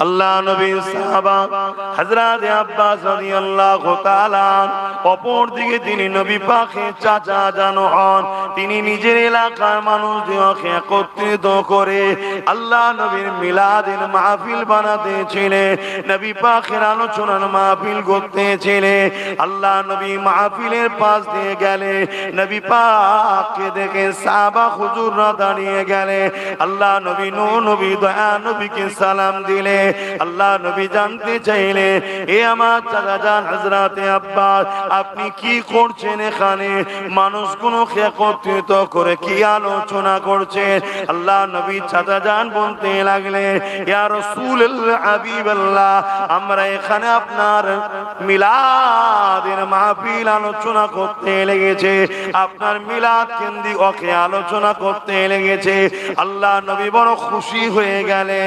আল্লাহ নবীর সাহাবা হযরত আব্বাস রাদিয়াল্লাহু তাআলা, অপর দিকে তিনি নবী পাকের চাচা জানো হন। তিনি নিজের এলাকার মানুষদেরকে একত্রিত করে আল্লাহ নবীর মিলাদের মাহফিল বানাতেছিলেন, নবী পাকের আলোচনার মাহফিল করতেছিলেন। আল্লাহ নবী মাহফিলের পাশ দিয়ে গেলে নবী পাককে দেখে সাহাবা হুজুররা দাঁড়িয়ে গেলে আল্লাহ নবী নবী দয়া নবীকে সালাম দিলে। আল্লাহ নবী জানতে চাইলে, এ আমার চাচা জান হযরত আব্বাস, আপনি কি করছেন এখানে? মানুষগুলোকে একত্রিত করে কি আলোচনা করছেন? আল্লাহ নবী চাচা জান বলতে লাগলেন, ইয়া রাসূলুল্লাহ হাবিবাল্লাহ, আমরা এখানে আপনার মিলাদের মাহফিল আলোচনা করতে লেগেছে, আপনার মিলাদ কেন্দ্রিক ওকে আলোচনা করতে লেগেছে। আল্লাহ নবী বড় খুশি হয়ে গেলে।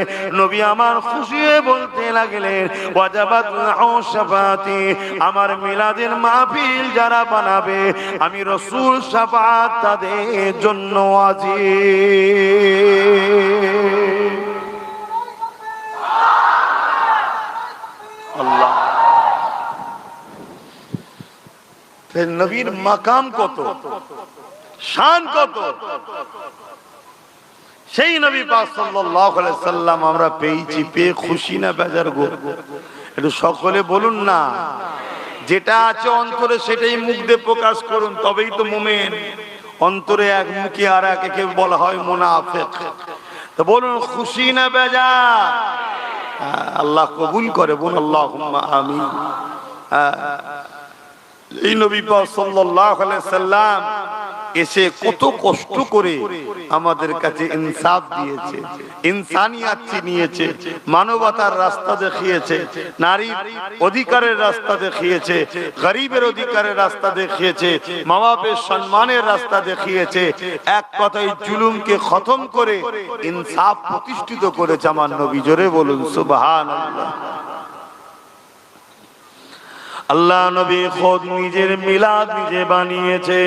নবী আমার খুশি হয়ে বলতে লাগলেন, ওয়াজাবাত লাহু শাফাআতি, আমার মিলাদের মাহফিল যারা বানাবে আমি রাসূল শাফাআত তাদের জন্য ওয়াজিব। আল্লাহ, নবীর মাকাম কত, শান কত, সেই নবী পাক সাল্লাল্লাহু আলাইহি সাল্লাম আমরা পেয়েছি, পেয়ে খুশি না বেজার গো? একটু সকলে বলুন না, যেটা আছে অন্তরে সেটাই মুখ দিয়ে প্রকাশ করুন, তবেই তো মুমিন। অন্তরে এক মুখে আর একে বলা হয় মুনাফিক। তো বলুন খুশি না বেজার? আল্লাহ কবুল করে, বলুন আল্লাহুম্মা আমিন। এই নবী পাক সাল্লাল্লাহু আলাইহি সাল্লাম এসে কত কষ্ট করে আমাদের কাছে ইনসাফ দিয়েছে, ইনসানিয়াত চিনিয়েছে, মানবতার রাস্তা দেখিয়েছে, নারীর অধিকারের রাস্তা দেখিয়েছে, গরিবের অধিকারের রাস্তা দেখিয়েছে, মা বাপের সম্মানের রাস্তা দেখিয়েছে। এক কথায় জুলুমকে খতম করে ইনসাফ প্রতিষ্ঠিত করেছে আমার নবী। জোরে বলুন সুবহানাল্লাহ। আল্লাহ নবী খোদ নিজের মিলাদ নিজে বানিয়েছে,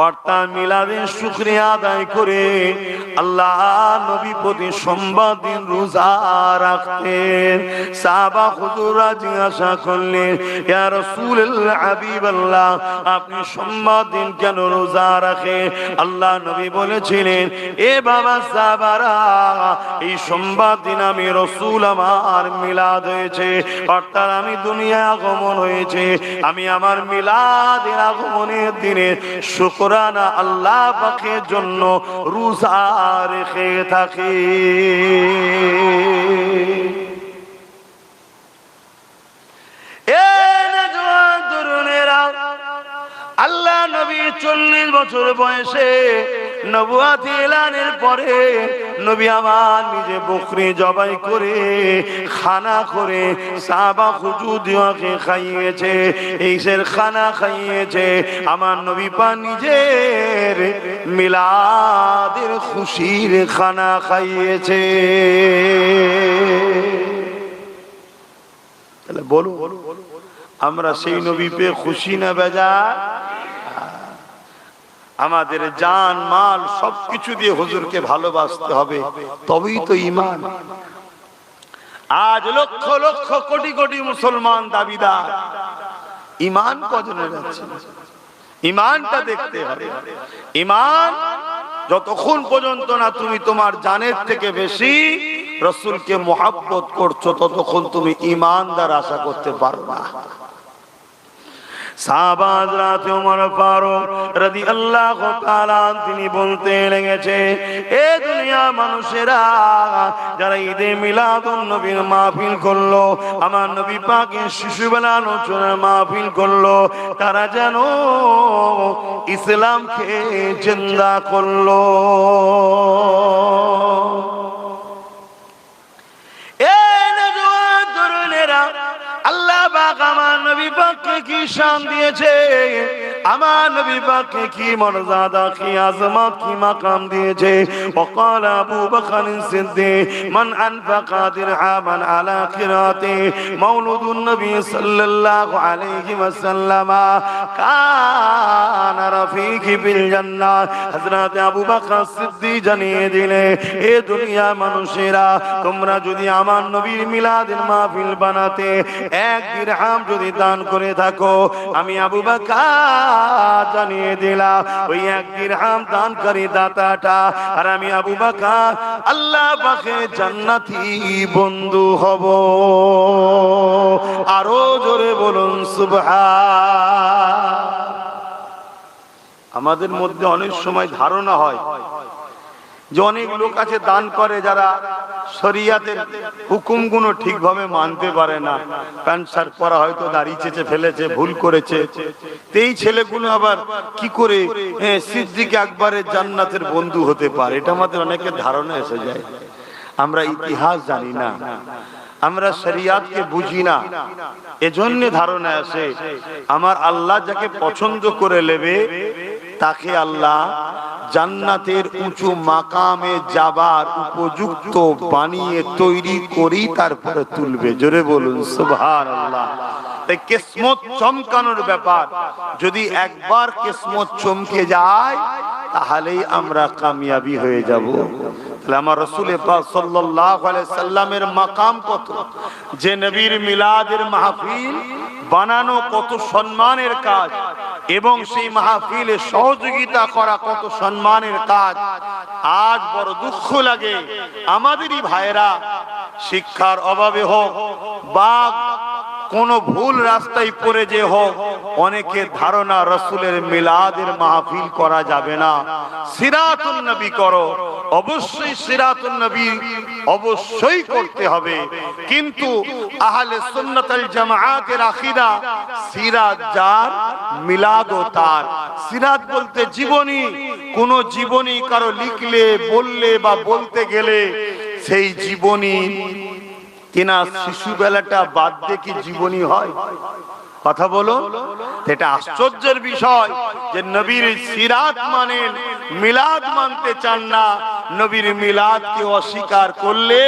অর্থাৎ মিলাদের শুকরিয়া আদায় করে আল্লাহ নবী প্রতি সোমবার দিন রোজা রাখতেন। সাহাবা হুজুররা জিজ্ঞাসা করলেন, ইয়া রাসূলুল্লাহ হাবিবাল্লাহ, আপনি সোমবার দিন কেন রোজা রাখেন? আল্লাহ নবী বলেছিলেন, এ বাবা সাহাবারা, এই সোমবার দিন আমি রাসূল আমার মিলাদ হয়েছে, অর্থাৎ আমি দুনিয়ায় আগমন হয়েছে, আমি আমার মিলাদের আগমনের দিনে শুকরানা আল্লাহ পাকের জন্য রোজা রেখে থাকি। আল্লাহ নবী 40 বছর বয়সে নবুয়াত এলানের পরে নবী আমার নিজে বকরি জবাই করে খানা করে সাহাবা হুজুরদেরকে খাইয়েছে, এইসের খানা খাইয়েছে। আমার নবী পাক নিজের মিলাদের খুশির খানা খাইয়েছে। তাহলে বলো, আমরা সেই নবী পেয়ে খুশি না বেজার? আমাদের জান মাল সবকিছু দিয়ে হুজুরকে ভালোবাসতে হবে, তবেই তো ঈমান। আজ লক্ষ লক্ষ কোটি কোটি মুসলমান দাবিদার, ঈমান কজনের আছে? ঈমানটা দেখতে হবে। ঈমান যতক্ষণ পর্যন্ত না তুমি তোমার জানের থেকে বেশি রাসূলকে মুহাব্বত করছো, ততক্ষণ তুমি ঈমানদার আশা করতে পারো না। সাহাবা হযরত ওমর ফারুক রাদিয়াল্লাহু তাআলা তিনি বলতে লেগেছে, এ দুনিয়া মানুষেরা যারা ঈদে মিলাদুন নবীর মাহফিল করলো, আমার নবী পাকের শিশুবেলা আলোচনার মাহফিল করলো, তারা যেন ইসলামকে জিন্দা করলো। আল্লাহ পাক আমার নবী পাককে কি শান দিয়েছে, আমার নবী পাককে কি মর্যাদা, কি আজমত, কি মাকাম দিয়েছে। وقال ابو بكر الصديق من انفق درهما على قراءة مولود النبي صلى الله عليه وسلم كان رفيق في الجنة। হযরত আবু বকর সিদ্দিক জানিয়ে দিলে, এ দুনিয়া মানুষেরা, তোমরা যদি আমার নবীর মিলাদের মাহফিল বানাতে 1 দিরহাম যদি দান করে থাকো, আমি আবু বকর জানিয়ে দিলাম ওই 1 দিরহাম দানকারী দাতাটা আর আমি আবু বকর আল্লাহ পাকের জান্নাতি বন্ধু হব। আরো জোরে বলুন সুবহান। আমাদের মধ্যে অনেক সময় ধারণা হয় যে অনেক লোক আছে দান করে যারা শরিয়াতের হুকুমগুলো ঠিকভাবে মানতে পারে না, প্যান্ট শার্ট পরা হয়তো দাড়ি চেঁচে ফেলেছে, ভুল করেছে, এই ছেলেগুলো আবার কি করে সিদ্দিক আকবরের জান্নাতের বন্ধু হতে পারে, এটা আমাদের অনেকের ধারণা এসে যায়। আমরা ইতিহাস জানি না, আমরা শরিয়াতকে বুঝি না, এজন্য ধারণা আসে আমার আল্লাহ যাকে পছন্দ করে নেবে তাকে আল্লাহ জান্নাতের উঁচু মাকামে যাবার উপযুক্ত বানিয়ে তৈরি করি তারপরে তুলবে। জোরে বলুন সুবহানাল্লাহ। তাই কিসমত চমকানোর ব্যাপার, যদি একবার কিসমত চমকে যায় তাহলেই আমরা কামিয়াবি হয়ে যাব। তাহলে আমার রাসূল পাক সাল্লাল্লাহু আলাইহি সাল্লামের মাকাম কত, যে নবীর মিলাদের মাহফিল বানানো কত সম্মানের কাজ এবং সেই মাহফিলে সহযোগিতা করা কত সম্মানের কাজ। আজ বড় দুঃখ লাগে আমাদেরই ভাইরা শিক্ষার অভাবে হোক বা কোন ভুল রাস্তায় পড়ে যে হোক, অনেকের ধারণা রাসূলের মিলাদের মাহফিল করা যাবে না, সিরাতুন নবী করো। অবশ্যই সিরাতুন নবী অবশ্যই করতে হবে, কিন্তু আহলে সুন্নাত ওয়াল জামাআতের আকীদা সিরাত যার মিলাদও তার। সিরাত বলতে জীবনী, কোন জীবনী কারো লিখলে বললে বা বলতে গেলে সেই জীবনী কিনা শিশুবেলাটা বাদ দিয়ে কি জীবনী হয়? কথা বলো। এটা আশ্চর্যের বিষয় যে নবীর সিরাত মানেন, মিলাদ মানতে চান না। নবীর মিলাদকে অস্বীকার করলে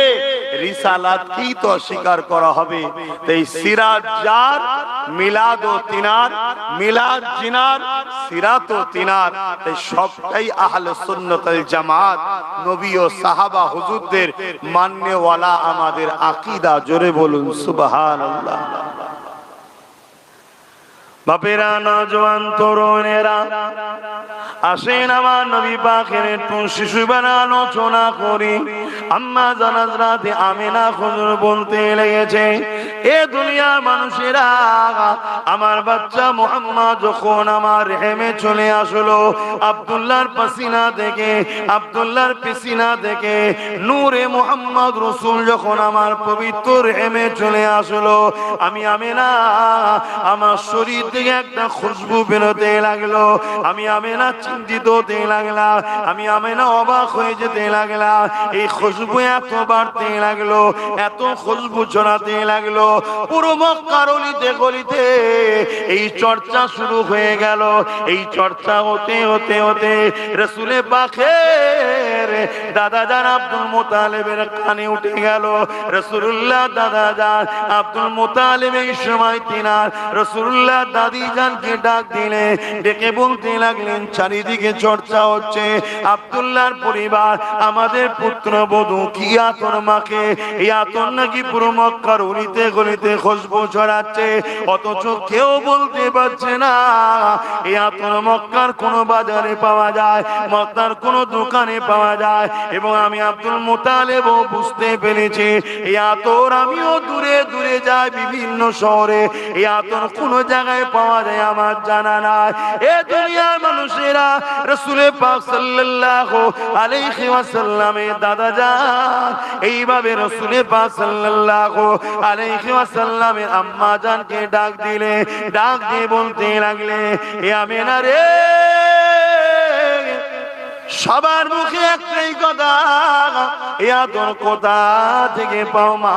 রিসালাতকেই তো অস্বীকার করা হবে। তাই সিরাত যার, মিলাদও তিনার, মিলাদ জিনার, সিরাতও তিনার। তাই সবটাই আহলে সুন্নাত ওয়াল জামাত, নবী ও সাহাবা হুজুরদের মাননেওয়ালা আমাদের আকীদা। জোরে বলুন সুবহানাল্লাহ। বাপেরা, নওজোয়ান তরুণেরা, আসেন আমার নবী পাকের একটু শিশুবেলা আলোচনা করি। আম্মা জান হযরত আমিনা হুজুর বলতে লেগেছে, এ দুনিয়ার মানুষেরা, আমার বাচ্চা মুহাম্মদ যখন আমার রেহেমে চলে আসলো, আব্দুল্লাহর পাসিনা থেকে, আব্দুল্লাহর পিসিনা থেকে নূরে মুহাম্মদ রাসূল যখন আমার পবিত্র রেহেমে চলে আসলো, আমি আমিনা আমার শরীর থেকে একটা খুশবু বেরোতে লাগলো। আমি আমিনা চিন্তিত হতে লাগলাম, আমি আমিনা অবাক হয়ে যেতে লাগলাম। এই খুশবু এত বাড়তে লাগলো, এত খুশবু ছড়াতে লাগলো, পুরো মক্কার অলিতে গলিতে এই চর্চা শুরু হয়ে গেল। এই চর্চা হতে হতে হতে রাসূলে পাকের দাদা জান আব্দুল মুত্তালিবের কানে উঠে গেল। রাসূলুল্লাহ দাদা জান আব্দুল মুত্তালিব এই সময় তিনার রাসূলুল্লাহ দাদি জানকে ডাক দিলে, ডেকে বলতে লাগলেন, চারিদিকে চর্চা হচ্ছে, আব্দুল্লাহর পরিবার আমাদের পুত্রবধূ কি আতর মাকে, এই আতর নাকি পুরো মক্কার অলিতে গলিতে খুশবু ছড়াচ্ছে, অথচ কেউ বলতে পারছে না এই আতর মক্কার কোন বাজারে পাওয়া যায়, মক্কার কোন দোকানে পাওয়া যায়। এবং আমি আব্দুল মুত্তালিবও বুঝতে পেরেছি এই আতর আমিও দূরে দূরে যাই বিভিন্ন শহরে, এই আতর কোন জায়গায় পাওয়া যায় আমার জানা নাই। এ দুনিয়ার মানুষেরা, রাসূল পাক সাল্লাল্লাহু আলাইহি ওয়াসাল্লামের দাদা জান এইভাবে রাসূল পাক সাল্লাল্লাহু আলাইহি ওয়াসাল্লামের আম্মা জানকে ডাক দিলে, ডাক দিয়ে বলতে লাগলে, এ আমিনা রে, সবার মুখে একটাই কথা, এ আদর কোথা থেকে পাও মা,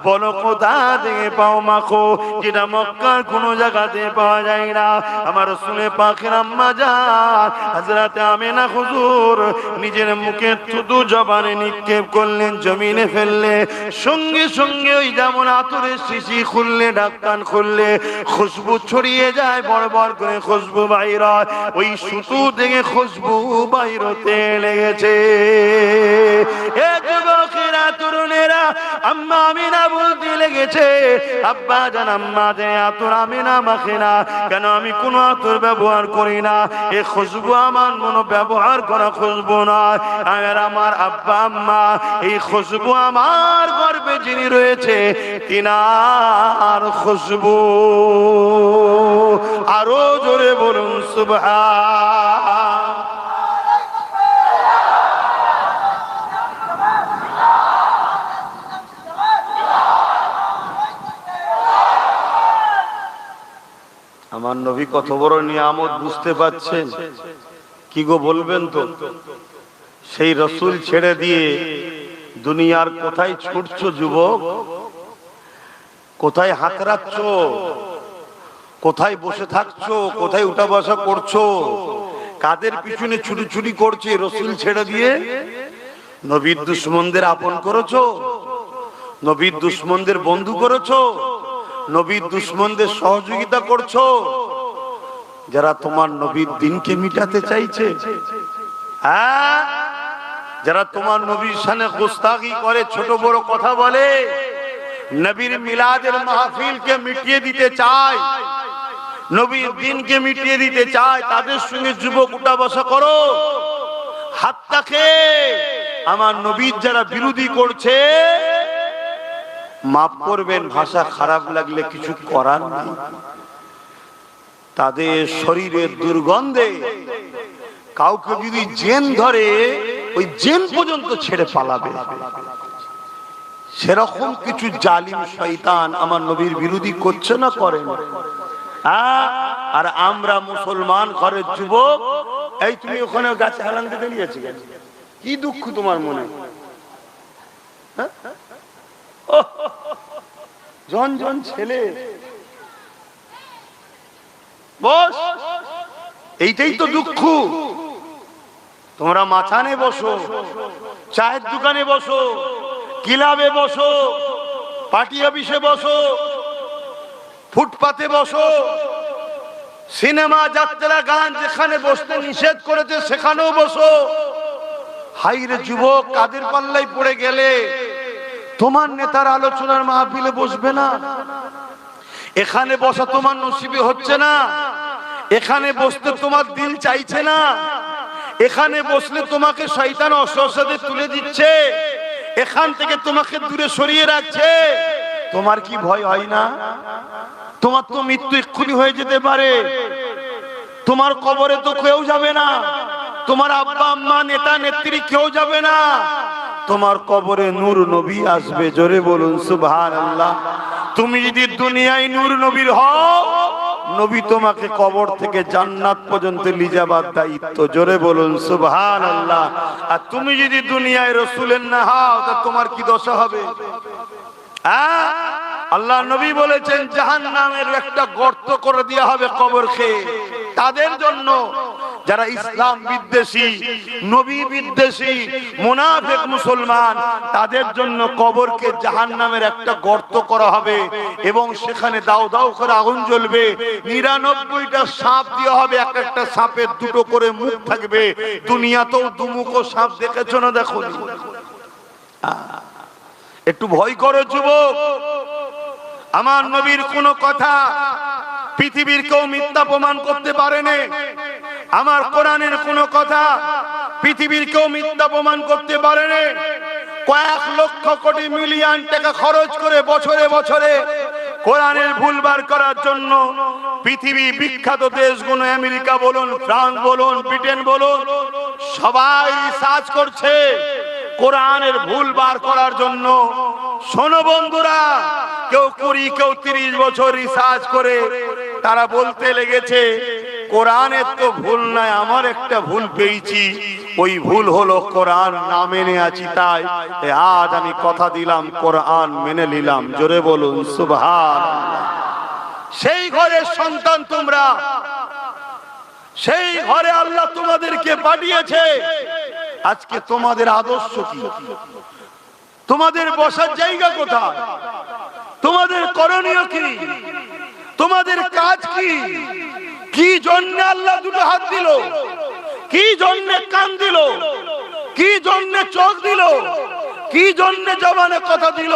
বলো কোথা থেকে পাও মা খো, যেটা মক্কার কোনো জায়গাতে পাওয়া যায় না। আমার শুনে পাখের আম্মা যান হযরতে আমেনা হুজুর নিজের মুখে থুতু জবানে নিক্ষেপ করলেন, জমিনে ফেললে, সঙ্গে সঙ্গে ওই যেমন আতরের শিশি খুললে, ঢাকন খুললে খুশবু ছড়িয়ে যায়, বড় বড় করে খুশবু বাইর হয়। ওই সুতু থেকে খুশবু বাইর হতে লেগেছে। এ যুবকেরা, তরুণেরা, আম্মা আমিনা বলতে লেগেছে, আব্বা জান আম্মা জান আতর আমিনা মাখে না কেন, আমি কোনো আতর ব্যবহার করি না, এই খুশবু আমার মনো ব্যবহার করা খুশবু নয়। আমার আব্বা আম্মা এই খুশবু আমার গর্ভে যিনি রয়েছে তিনার খুশবু। আরো জোরে বলুন সুবহান। আমার নবী কত বড় নিয়ামত বুঝতে পাচ্ছেন? কি গো বলবেন তো? সেই রসুল ছেড়ে দিয়ে দুনিয়ার কোথায় ছুটছো যুবক? কোথায় হাতড়াচ্ছ? কোথায় বসে থাকছো? কোথায় উঠা বসা করছো? কাদের পিছনে ছুটি করছে? রসুল ছেড়ে দিয়ে নবীর দুশমনদের আপন করেছো, নবীর দুশমনদের বন্ধু করেছো, নবীর দুশমনদের সহযোগিতা করছো, যারা তোমার নবীর দিনকে মিটাতে চাইছে, হ্যাঁ, যারা তোমার নবীর সামনে গোস্তাখি করে, ছোট বড় কথা বলে, নবীর মিলাদের মাহফিলকে মিটিয়ে দিতে চায়, নবীর দিনকে মিটিয়ে দিতে চায়, তাদের সঙ্গে যুবক উঠা বসা করো। হাতটাকে আমার নবীর যারা বিরোধী করছে, মাফ করবেন, ভাষা খারাপ লাগলে কিছু করার নেই, তাদের শরীরের দুর্গন্ধে কাউকে যদি জেন ধরে, ওই জেন পর্যন্ত ছেড়ে পালাবে। সেরকম কিছু জালিম শয়তান আমার নবীর বিরোধী করছে না, করেন? আর আমরা মুসলমান ঘরের যুবক, এই তুমি ওখানে গাছে হালান দিতে নিয়েছি, কি দুঃখ তোমার মনে? জন জন ছেলে, বস, এইটাই তো দুঃখ। তোমরা মাথানে বসো, চায়ের দোকানে বসো, ক্লাবে বসো, পার্টি অফিসে বসো, ফুটপাতে বসো, সিনেমা, যাত্রা, গান যেখানে বসতে নিষেধ করেছে সেখানেও বসো। হাইরে যুবক, কাদের পাল্লাই পড়ে গেলে? তোমার নেতার আলোচনার মাহফিলে বসবে না, এখানে বসা তোমার নসিবে হচ্ছে না, এখানে বসতে তোমার দিল চাইছে না, এখানে বসলে তোমাকে শয়তান অসহসাদে তুলে দিচ্ছে, এখান থেকে তোমাকে দূরে সরিয়ে রাখছে। তোমার কি ভয় হয় না? তোমার তো মৃত্যু এক্ষুনি হয়ে যেতে পারে, তোমার কবরে তো কেউ যাবে না, তোমার আব্বা আম্মা নেতা নেত্রী কেউ যাবে না, তোমার কবরে নূর নবী আসবে। জোরে বলুন সুবহানাল্লাহ। তুমি যদি দুনিয়ায় নূর নবীর হও, নবী তোমাকে কবর থেকে জান্নাত পর্যন্ত নিয়ে যাবার দায়িত্ব। জোরে বলুন সুবহানাল্লাহ। আর তুমি যদি দুনিয়ায় রাসূলের না হও, তা তোমার কি দশা হবে? আল্লাহ নবী বলেছেন জাহান্নামের একটা গর্ত করে দেওয়া হবে কবরকে তাদের জন্য যারা ইসলাম বিদ্বেষী, নবী বিদ্বেষী, মুনাফিক মুসলমান, তাদের জন্য কবরকে জাহান্নামের একটা গর্ত করা হবে এবং সেখানে দাও দাও করে আগুন জ্বলবে। 99টা সাপ দেওয়া হবে, এক একটা সাপের দুটো করে মুখ থাকবে। দুনিয়াতেও দুমুখো সাপ দেখেছো না? দেখো, একটু ভয় করো যুবক। আমার নবীর কোন কথা পৃথিবীর কেউ মিথ্যা প্রমাণ করতে পারেনি। আমার কোরআনের কোন কথা পৃথিবীর কেউ মিথ্যা প্রমাণ করতে পারেনি। কয়েক লক্ষ কোটি মিলিয়ন টাকা খরচ করে বছরে বছরে কোরআনের ভুল বার করার জন্য পৃথিবী বিখ্যাত দেশগুলো, আমেরিকা বলুন, ফ্রান্স বলুন, ব্রিটেন বলুন, সবাই রিসার্চ করছে কোরআনের ভুল বার করার জন্য। শোনো বন্ধুরা, কেউ 20, কেউ 30 বছর রিসার্চ করে তারা বলতে লেগেছে কোরআনের তো ভুল নাই, আমার একটা ভুল পেয়েছি, ওই ভুল হলো কোরআন না মেনে আছি, তাই আজ আমি কথা দিলাম কোরআন মেনে নিলাম। জোরে বলুন সুবহানাল্লাহ। সেই ঘরের সন্তান তোমরা, সেই ঘরে আল্লাহ তোমাদেরকে পাঠিয়েছে। আজকে তোমাদের আদর্শ কি? তোমাদের বসার জায়গা কোথায়? তোমাদের করণীয় কি? তোমাদের কাজ কি? কি জন্য আল্লাহ দুটো হাত দিল? কি জন্য কান দিল? কি জন্য চোখ দিল? কি জন্য জবানে কথা দিল?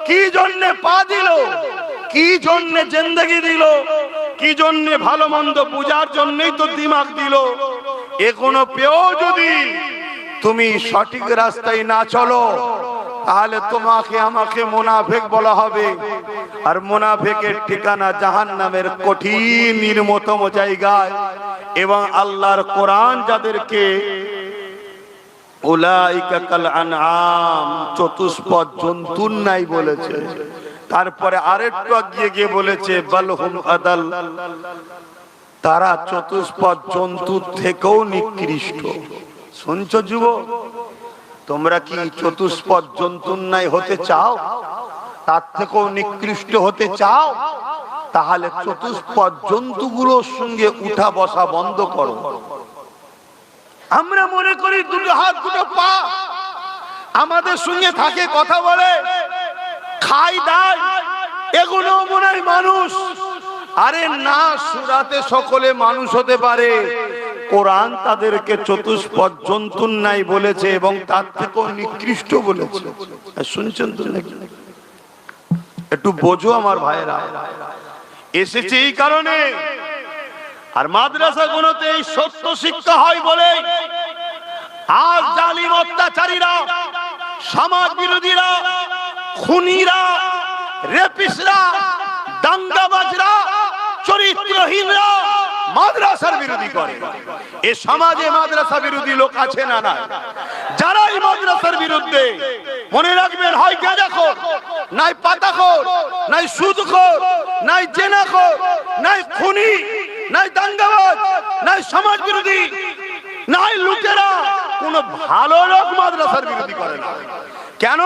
কি জন্য পা দিল? কি জন্য জিন্দেগি দিল? কি জন্য ভালো মন্দ বুঝার জন্যই তো দিমাগ দিল। এখনো পেও যদি তুমি সঠিক রাস্তায় না চলো, তাহলে তোমাকে আমাকে মুনাফিক বলা হবে। আর মুনাফিকের ঠিকানা জাহান্নামের কঠিন নির্মমতম জায়গায়। এবং আল্লাহর কোরআন যাদেরকে উলাইকা কাল আনআম, চতুষ্পদ জন্তুর নাই বলেছে, তারপরে আরেকটু এগিয়ে গিয়ে বলেছে বালহুম আদাল, তারা চতুষ্পদ জন্তুর থেকেও নিকৃষ্ট। শুনছো যুবক, তোমরা কি চতুষ্পদ জন্তুর নাই হতে চাও? তার থেকেও নিকৃষ্ট হতে চাও? তাহলে চতুষ্পদ জন্তুগুলোর সঙ্গে উঠা বসা বন্ধ করো। আমরা মনে করি দুটো হাত দুটো পা আমাদের সঙ্গে থাকে, কথা বলে, খাই দায়, এগুলো মনে হয় মানুষ। আরে না, সুরাতে সকলে মানুষ হতে পারে। কোরআন তাদেরকে চতুষ্পদ জন্তুর নাই বলেছে এবং তার থেকেও নিকৃষ্ট বলেছে। শুনছেন তো নাকি? একটু বোঝো আমার ভাইরা, এসেছে এই কারণে। আর মাদ্রাসাগুলোতে এই সত্য শিক্ষা হয় বলে আজ জালিম অত্যাচারীরা, সমাজ বিরোধীরা, খুনিরা, রেপিস্টরা, দাঙ্গাবাজরা, চরিত্রহীনরা মাদ্রাসার বিরোধী করে। এ সমাজে মাদ্রাসা বিরোধী লোক আছে না না? যারা এই মাদ্রাসার বিরুদ্ধে, মনে রাখবেন, হয় গাঁজাখোর, নাই পাতাখোর, নাই সুদখোর, নাই জেনাখোর, নাই খুনি, নাই দাঙ্গাবাজ, নাই সমাজ বিরোধী, নাই লুটেরা, কোন ভালো লোক মাদ্রাসার বিরোধী করে না। কেন?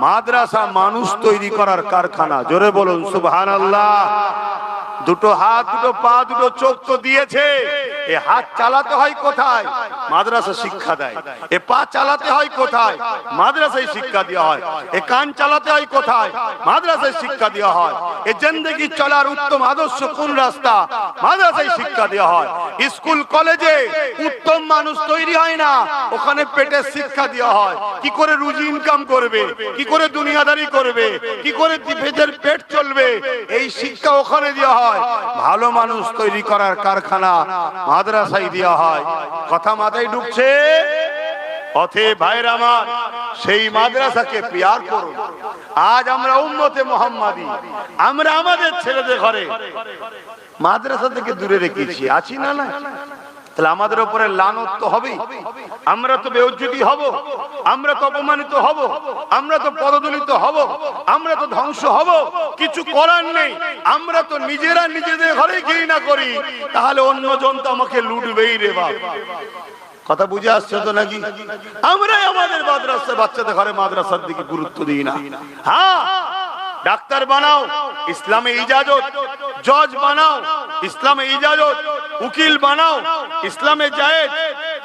মাদ্রাসা মানুষ তৈরি করার কারখানা। জোরে বলুন সুবহানাল্লাহ। দুটো হাত, দুটো পা, দুটো চোখ তো দিয়েছে। এ হাত চালাতে হয় কোথায়? মাদ্রাসা শিক্ষা দেয়। এ পা চালাতে হয় কোথায়? মাদ্রাসায় শিক্ষা দেওয়া হয়। এ কান চালাতে হয় কোথায়? মাদ্রাসায় শিক্ষা দেওয়া হয়। এ জিন্দেগি চলার উত্তম আদর্শ কোন রাস্তা? মাদ্রাসায় শিক্ষা দেওয়া হয়। স্কুল কলেজে উত্তম মানুষ তৈরি হয় না, ওখানে পেটের শিক্ষা দেওয়া হয়। কি করে রুজি ইনকাম করবে, কি করে দুনিয়াদারি করবে, কি করে পেটের পেট চলবে, এই শিক্ষা ওখানে দেওয়া হয়। ভালো মানুষ তৈরি করার কারখানা মাদ্রাসায় দেওয়া হয়। কথা মাথায় ঢুকছে? অতএব ভাইরা আমার, সেই মাদ্রাসাকে প্যার করুন। আজ আমরা উম্মতে মুহাম্মাদি, আমরা আমাদের ছেলেদের ঘরে মাদ্রাসা থেকে দূরে রেখেছি, আছি না না? তাহলে আমাদের উপরে লানত তো হবেই। আমরা তো বেইজ্জতি হব, আমরা তো অপমানিত হব, আমরা তো পদদলিত হব, আমরা তো ধ্বংস হব। কিছু করার নেই। আমরা তো নিজেরা নিজেদের ঘরে ঘৃণা করি, তাহলে অন্যজন তো আমাকে লুটবেই রে বাপ। কথা বুঝে আসছে তো নাকি? আমরাই আমাদের মাদ্রাসা, বাচ্চাদের ঘরে মাদ্রাসার দিকে গুরুত্ব দিই না। হ্যাঁ, ডাক্তার বানাও, ইসলামে ইজাজত। জজ বানাও, ইসলামে ইজাজত। উকিল বানাও, ইসলামে জায়েজ।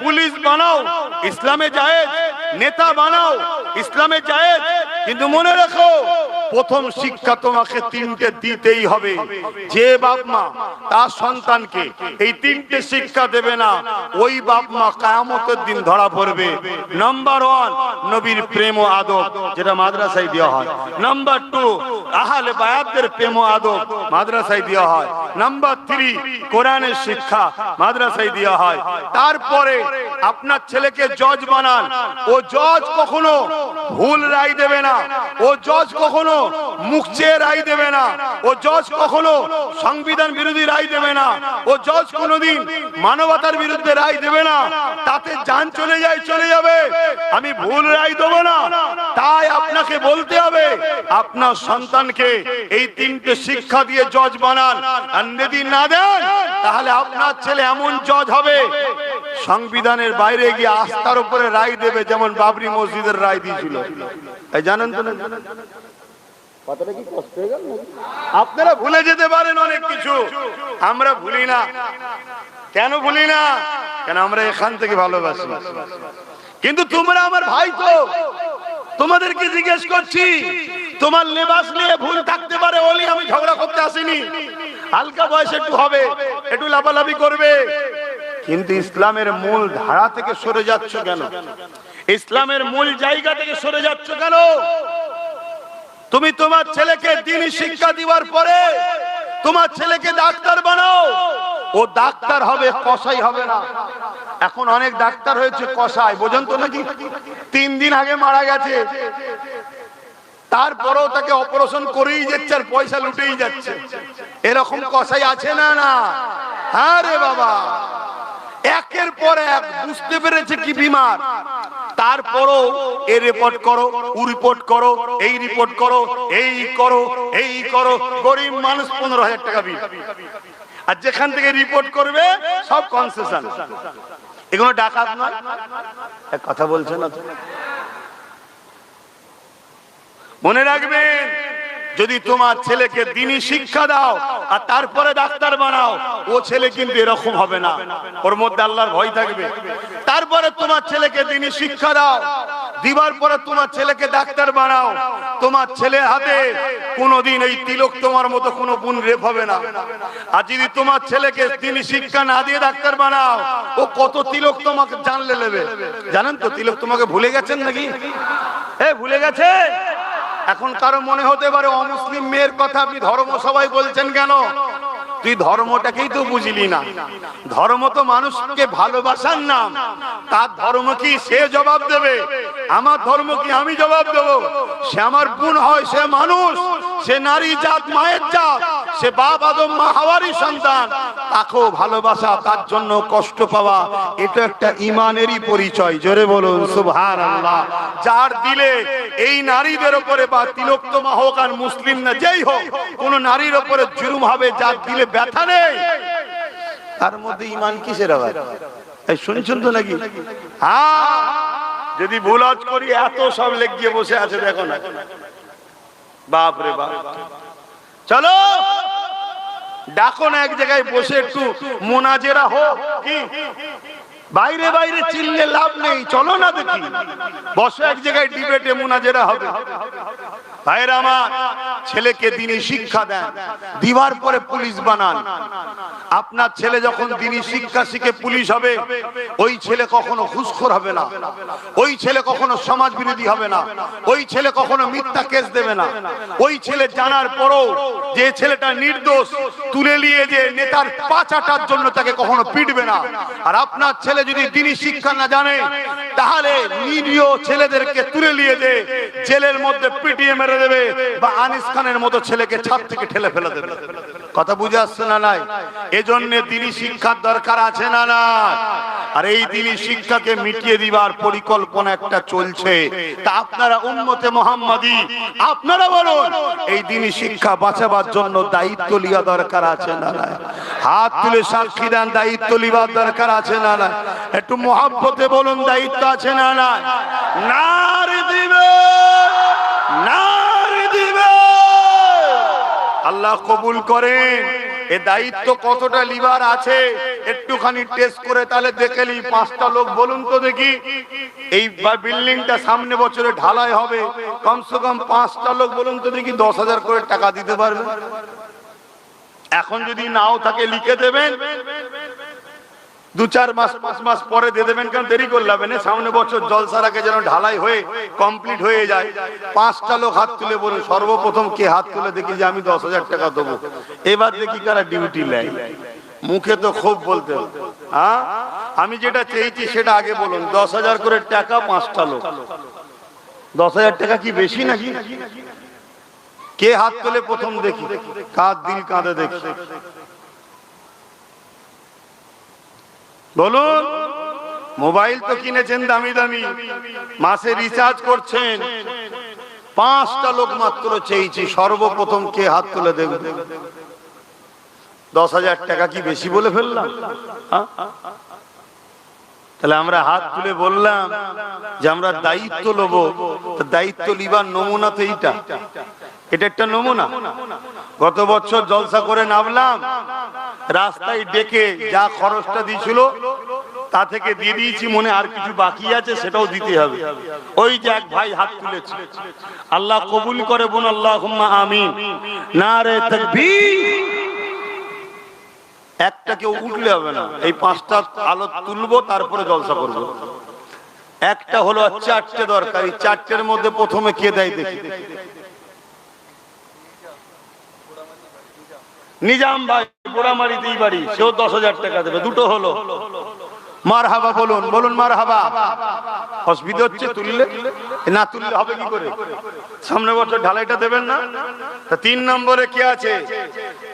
পুলিশ বানাও, ইসলামে জায়েজ। নেতা বানাও, ইসলামে জায়েজ। কিন্তু মনে রাখো, প্রথম শিক্ষা তোমাকে তিনটে দিতেই হবে। যে বাপ মা তার সন্তানকে এই তিনটে শিক্ষা দেবে না, ওই বাপ মা কিয়ামতের দিন ধরা পড়বে। নাম্বার 1, নবীর প্রেম ও আদব, যেটা মাদ্রাসায় দেওয়া হয়। নাম্বার 2, আহলে বায়াতদের প্রেম ও আদব, মাদ্রাসায় দেওয়া হয়। নাম্বার 3, কোরআনের শিক্ষা, মাদ্রাসায় দেওয়া হয়। তারপরে আপনার ছেলেকে জজ বানান। ও জজ কখনো ভুল রায় দেবে না, ও জজ কখনো মুখ চেয়ে রায় দেবে না, ও জজ কখনো সংবিধান বিরোধী রায় দেবে না, ও জজ কোনোদিন মানবতার বিরুদ্ধে রায় দেবে না। তাতে জান চলে যায়, চলে যাবে, আমি ভুল রায় দেবো না। তাই আপনাকে বলতে হবে আপনার সন্তানকে এই তিনটে শিক্ষা দিয়ে জজ বানান। আর যদি না দেন তাহলে আপনার ছেলে এমন জজ হবে সংবিধানের বাইরে গিয়ে আস্থার উপরে রায় দেবে, যেমন বাবরি মসজিদের রায় দিয়েছিল। এই জানেন তো না? কথাটা কি কষ্ট হয়ে গেল? আপনারা ভুলে যেতে পারেন অনেক কিছু, আমরা ভুলি না। কেন ভুলি না? কেন আমরা এখান থেকে ভালোবাসি। কিন্তু তোমরা আমার ভাই, তো তোমাদেরকে জিজ্ঞেস করছি, তোমার লেবাস নিয়ে ভুল থাকতে পারে বলি আমি ঝগড়া করতে আসিনি। হালকা বয়সে একটু হবে, একটু লাফালাফি করবে, কিন্তু ইসলামের মূল ধারা থেকে সরে যাচ্ছ কেন? ইসলামের মূল জায়গা থেকে সরে যাচ্ছ কেন? তুমি তোমার ছেলেকে দ্বীনি শিক্ষা দেওয়ার পরে তোমার ছেলেকে ডাক্তার বানাও, ও ডাক্তার হবে, কসাই হবে না। এখন অনেক ডাক্তার হয়েছে কসাই, বোঝেন তো নাকি? 3 দিন আগে মারা গেছে, তারপরেও তাকে অপারেশন করেই যাচ্ছে আর পয়সা লুটেই যাচ্ছে। এরকম কসাই আছে না? না। আরে বাবা, একের পর এক বুঝতে পেরেছে কি বিমার, তারপরও এ রিপোর্ট করো, ও রিপোর্ট করো, এই রিপোর্ট করো, এই করো, এই করো। গরিব মানুষ 15,000 টাকা বিল, আর যেখান থেকে রিপোর্ট করবে সব কনসেশন। এগুলো ডাকাত নয়? এক কথা বলছে না? মনে রাখবেন, যদি তোমার ছেলেকে দ্বীনি শিক্ষা দাও আর তারপরে ডাক্তার বানাও, ও ছেলে কিন্তু এরকম হবে না, ওর মধ্যে আল্লাহর ভয় থাকবে। তারপরে তোমার ছেলেকে দ্বীনি শিক্ষা দাও, দিবার পরে তোমার ছেলেকে ডাক্তার বানাও, তোমার ছেলের হাতে কোনোদিন এই তিলক তোমার মতো কোনো বোন রেপ হবে না। আর যদি তোমার ছেলেকে দ্বীনি শিক্ষা না দিয়ে ডাক্তার বানাও, ও কত তিলক তোমাকে জানলে নেবে। জানেন তো তিলক তোমাকে ভুলে গেছেন নাকি? ভুলে গেছে। এখন কারো মনে হতে পারে অমুসলিম মেয়ের কথা আপনি ধর্ম সবাই বলছেন কেন? তুই ধর্মটাকেই তো বুঝলি না। ধর্ম তো মানুষকে ভালোবাসার নাম। তার ধর্ম কি সে জবাব দেবে, আমার ধর্ম কি আমি জবাব দেব? সে আমার বোন হয়, সে মানুষ, সে নারী জাত, মায়ের জাত, সে বাপ আদম মা হাওয়ারই সন্তান। তাকেও ভালোবাসা, তার জন্য কষ্ট পাওয়া, এটা একটা ইমানেরই পরিচয়। জোরে বলুন সুবহানাল্লাহ। যার দিলে এই নারীদের উপরে, বা তিলোত্তমা হোক আর মুসলিম না যেই হোক, কোন নারীর উপরে জুলুম হবে, যার দিলে ব্যথা নেই, তার মধ্যে ইমান কিসের আবার? শুনছেন তো নাকি? হ্যাঁ, যদি ভুল করি এত সব লেগিয়ে বসে আছে, দেখো না, বাপ রে বাপ। চলো ডাকো না এক জায়গায় বসে, একটু মোনাজেরা হোক। কি বাইরে বাইরে চিল্লে লাভ নেই, চলো না দেখি বসে এক জায়গায় ডিবেটে মোনাজেরা হবে। ভাইরা আমার, ছেলেকে দ্বীনি শিক্ষা দেন, দিবার পরে পুলিশ বানান। আপনার ছেলে যখন দ্বীনি শিক্ষা শিখে পুলিশ হবে, ওই ছেলে কখনো ঘুষখোর হবে না, ওই ছেলে কখনো সমাজ বিরোধী হবে না, ওই ছেলে কখনো মিথ্যা কেস দেবে না। ওই ছেলে জানার পরও যে ছেলেটা নির্দোষ, তুলে নিয়ে যে নেতার পা চাটার জন্য তাকে কখনো পিটবে না। আর আপনার ছেলে যদি দ্বীনি শিক্ষা না জানে, তাহলে নিরীহ ছেলেদেরকে তুলে নিয়ে যে জেলের মধ্যে পিটিয়ে মেরে দেবে, বা আনিস খানের মতো ছেলেকে ছাদ থেকে ঠেলে ফেলে দেবে। কথা বুঝে আসছে না? নাই? এজন্য দ্বীনি শিক্ষার দরকার আছে না? না। আর এই দ্বীনি শিক্ষাকে মিটিয়ে দিবার পরিকল্পনা একটা চলছে। তা আপনারা উম্মতে মুহাম্মাদি, আপনারা বলুন, এই দ্বীনি শিক্ষা বাঁচাবার জন্য দায়িত্ব লিয়া দরকার আছে না? নাই? হাত তুলে সাক্ষী দেন, দায়িত্ব লিবার দরকার আছে না? নাই? একটু মহব্বতে বলুন, দায়িত্ব আছে না? নাই? নারী দিবে, নারী দিবে। আল্লাহ কবুল করেন। এ দায়িত্ব কতটা লিবার আছে একটুখানি টেস্ট করে তাহলে দেখে নি। 5টা লোক বলুন তো দেখি, এই বিল্ডিংটা সামনে বছরে ঢালাই হবে, কমসে কম 5টা লোক বলুন তো দেখি 10,000 করে টাকা দিতে পারবে? এখন যদি নাও থাকে লিখে দেবেন, 2-4 মাস 5 মাস পরে দিয়ে দেবেন, কারণ দেরি করলে হবে না। সামনে বছর জলসার আগে যেন ঢালাই হয়ে কমপ্লিট হয়ে যায়। 5টা লোক হাত তুলে বলুন, সর্বপ্রথম কে হাত তুলে দেখি যে আমি 10,000 টাকা দেবো। এবার দেখি কারা ডিউটি নেয়। মুখে তো খুব বলতে, হ্যাঁ আমি যেটা চেয়েছি সেটা আগে বলুন। 10,000 করে টাকা, 5টা লোক। 10,000 টাকা কি বেশি নাকি? কে হাত তোলে প্রথম দেখি, কার দিল কাঁদে দেখি, বলুন। মোবাইল তো কিনেছেন দামি দামি, মাসে রিচার্জ করছেন, 5টা লোক মাত্র চেয়েছি, সর্বপ্রথম কে হাত তুলে দেখবে? 10,000 টাকা কি বেশি বলে ফেললাম? তাহলে আমরা হাত তুলে বললাম যে আমরা দায়িত্ব নেব। দায়িত্ব লিবার নমুনা তো এইটা, এটা একটা নমুনা। গত বছর জলসা করে নামলাম, রাস্তায় ডেকে যা খরচটা দিয়েছিল তা থেকে দিয়ে দিয়েছি, মনে আর কিছু বাকি আছে সেটাও দিতে হবে। ওই যে এক ভাই হাত তুলেছে, আল্লাহ কবুল করে বোন, আল্লাহুম্মা আমিন। নারে তাকবীর। একটা কেউ উঠলে হবে না, এই 5টা আলো তুলবো তারপরে জলসা করবো। একটা হলো 4টে দরকার, এই 4টের মধ্যে প্রথমে কে দেয় দেখি? নিজাম ভাই পোড়ামারিতেই বাড়ি, সেও 10,000 টাকা দেবে। দুটো হলো, মারহাবা বলুন, বলুন মারহাবা। অসুবিধা হচ্ছে তুললে, না তুললে হবে কি করে? সামনের বছর ঢালাইটা দেবেন না? 3 নম্বরে কে আছে?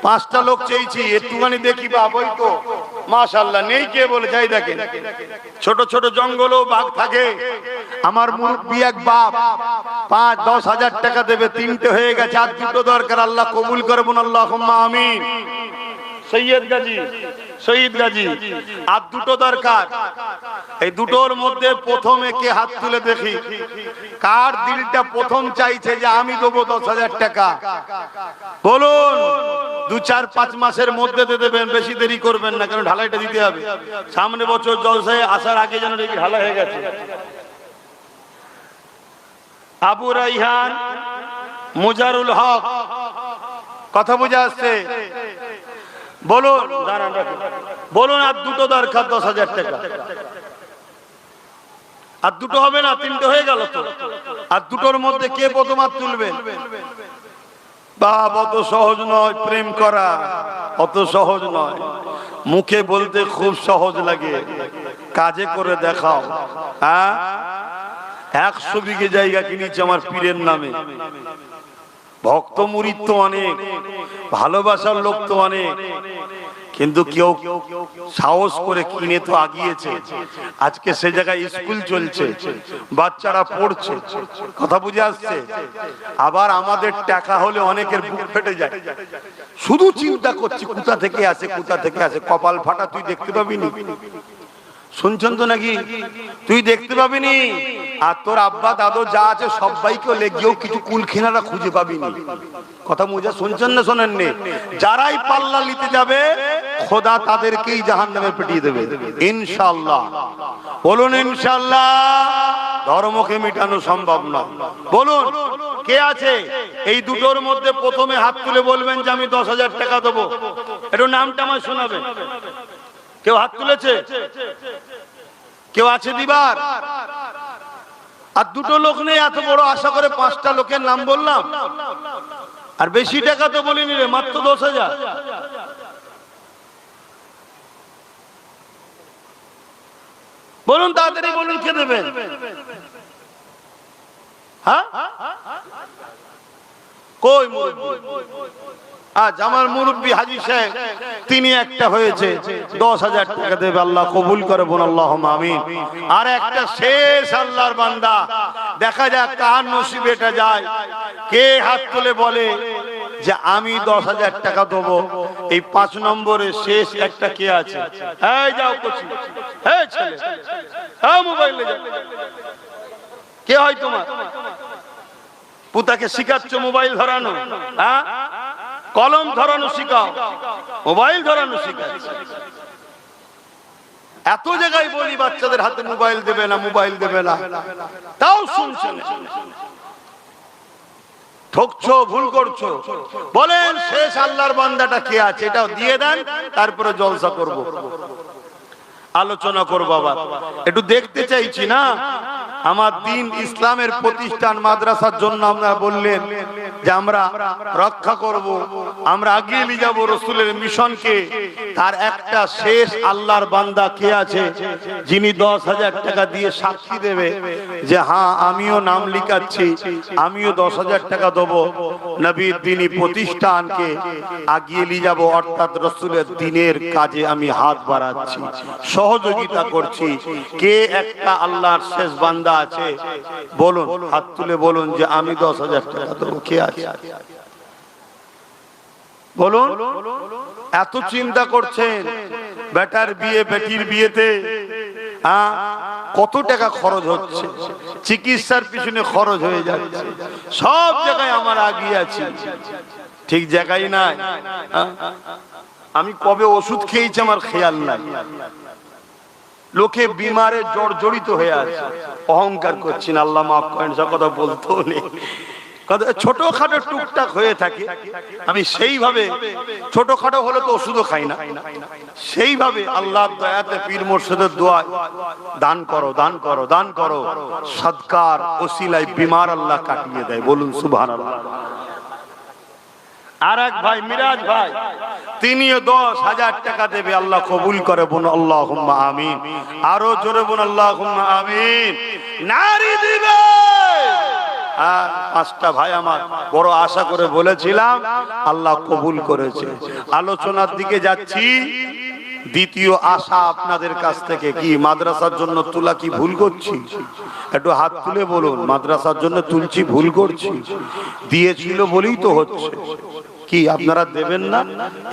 5টা লোক চেয়েছি, একটুখানি দেখি বাবই তো মাশাআল্লাহ নেই, কে বলে যাই দেখেন। ছোট ছোট জঙ্গলও বাঘ থাকে, আমার মুরব্বি এক বাপ 5-10,000 টাকা দেবে, 3টে হয়ে গেছে, আর 2টো দরকার। আল্লাহ কবুল করবেন, আল্লাহুম্মা আমিন। সৈয়দ গাজী, শহীদ গাজী, আর 2টো দরকার। এই 2টোর মধ্যে প্রথমে কে হাত তুলে দেখি? কার দিলটা প্রথম চাইছে যে আমি দেবো 10,000 টাকা? বলুন। 2-4-5 মাসের মধ্যে দিয়ে দেবেন, বেশি দেরি করবেন না, কারণ ঢালাইটা দিতে হবে। সামনে বছর জলসায় আসার আগে যেন দেখি ঢালাই হয়ে গেছে। আবু রাইহান, মুজারুল হক, কথা বুঝে আসছে? বলুন, বলুন। আর 2টো দরকার, 10,000 টাকা। আর 2টো হবে না, 3টে হয়ে গেল তো। আর 2টোর মধ্যে কে প্রথম হাত তুলবেন? বাপ, অত সহজ নয় প্রেম করা, অত সহজ নয়। মুখে বলতে খুব সহজ লাগে, কাজে করে দেখাও। হ্যাঁ, 100 বিঘে জায়গা কিনেছি আমার পীরের নামে। ভক্ত মুরিদ তো অনেক, ভালোবাসার লোক তো অনেক, কিন্তু কেউ সাহস করে কিনে তো আগিয়েছে। আজকে সে জায়গায় স্কুল চলছে, বাচ্চারা পড়ছে, কথা বুঝে আসছে। আবার আমাদের টাকা হলে অনেকের বুক ফেটে যায়, শুধু চিন্তা করছি কোথা থেকে আসে, কোথা থেকে আসে। কপাল ফাটা তুই দেখতে পাবি নি, শুনছেন তো নাকি? তুই দেখতে পাবি নি, আর তোর আব্বা দাদু যা আছে সবাইকে লেগেও কিছু কুলখিনারা খুঁজে পাবি নি। কথা মুজা শুনছেন না শোনেননি? যারাই পাল্লা নিতে যাবে খোদা তাদেরকেই জাহান্নামে পিটিয়ে দেবে ইনশাআল্লাহ। বলুন ইনশাআল্লাহ। ধর্মকে মিটানো সম্ভব নয়। বলুন কে আছে এই 2টোর মধ্যে? প্রথমে হাত তুলে বলবেন যে আমি 10,000 টাকা দেবো। একটু নামটা আমায় শোনাবেন। কেউ হাত তুলেছে? কেউ আছে দিবার? আর 2টো লোক নেই, এত বড় আশা করে 5টা লোকের নাম বললাম, আর বেশি টাকা তো বলিনি রে, মাত্র 10,000। বলুন তাড়াতাড়ি বলুন, কে দেবেন? হ্যাঁ, কই মুরব্বি? আজ আমার মুরব্বি হাজী সাহেব, তিনি একটা হয়েছে, 10,000 টাকা দেবে। আল্লাহ কবুল করে বোন, আল্লাহুম্মা আমিন। আর একটা শেষ আল্লাহর বান্দা, দেখা যাক কার নসিবে এটা যায়। কে হাত তুলে বলে যে আমি 10,000 টাকা দেবো? এই 5 নম্বরে শেষ একটা কে আছে? এই যাও কচি, এই ছেলে, এই মোবাইলে যাও। কে হয় তোমার? পুতাকে শিখাচ্ছ মোবাইল ধরানো? হ্যাঁ, কলম ধরানো শিখাও, মোবাইল ধরানো শিখাচ্ছ। এত জায়গায় বলি বাচ্চাদের হাতে মোবাইল দেবে না, মোবাইল দেবে না, তাও শুনছেন। ঠকছো, ভুল করছো। বলেন শেষ আল্লাহর বান্দাটা কে আছে? এটাও দিয়ে দেন, তারপরে জলসা করব, আলোচনা করবো। আবার একটু দেখতে চাইছি না, আমার দিন ইসলামের প্রতিষ্ঠান মাদ্রাসার জন্য আপনারা বললেন যে আমরা রক্ষা করব, আমরা এগিয়ে নিয়ে যাব রাসূলের মিশনকে। তার একটা শেষ আল্লাহর বান্দা কে আছে যিনি 10,000 টাকা দিয়ে সাক্ষী দেবে যে হ্যাঁ আমিও নাম লিখাচ্ছি, আমিও 10,000 টাকা দেবো, নবীর দ্বীনি প্রতিষ্ঠানকে এগিয়ে নিয়ে যাব, অর্থাৎ রাসূলের দ্বীনের কাজে আমি হাত বাড়াচ্ছি, সহযোগিতা করছি। কে একটা আল্লাহর শেষ বান্দা আছে বলুন, হাত তুলে বলুন যে আমি 10,000 টাকা দেবো। কে আছে বলুন? এত চিন্তা করছেন বেটার বিয়ে, বেটির বিয়েতে কত টাকা খরচ হচ্ছে, চিকিৎসার পিছনে খরচ হয়ে যাচ্ছে, সব জায়গায় আমার আগিয়ে আছি, ঠিক জায়গায় নাই। আমি কবে ওষুধ খেয়েছি আমার খেয়াল নাই। লোকে বিমারে জর্জরিত হয়ে আছে, অহংকার করছেন, আল্লাহ মাফ করেন, সব কথা বলতেও নেই, ছোটখাটো টুকটাক হয়ে থাকে। আমি সেইভাবে ছোটখাটো হলে তো ওষুধও খাই না, সেইভাবে আল্লাহর দয়াতে পীর মুর্শিদের দোয়ায় দান করো, দান করো, দান করো, সদকার ওসিলায় বিমার আল্লাহ কাটিয়ে দেয়। বলুন সুবহানাল্লাহ। আর এক ভাই মিরাজ ভাই, তিনিও 10,000 টাকা দেবে, আল্লাহ কবুল করে। বলুন আল্লাহুম্মা আমিন। আরো জোরে বলুন আল্লাহুম্মা আমিন। নারী দিবে। পাঁচটা ভাই আমার বড় আশা করে বলেছিলাম, আল্লাহ কবুল করেছে। আলোচনার দিকে যাচ্ছি। দ্বিতীয় আশা আপনাদের কাছ থেকে কি মাদ্রাসার জন্য তোলা কি ভুল করছি? একটু হাত তুলে বলুন, মাদ্রাসার জন্য তুলছি ভুল করছি? দিয়েছিল বলেই তো হচ্ছে। কি আপনারা দেবেন না?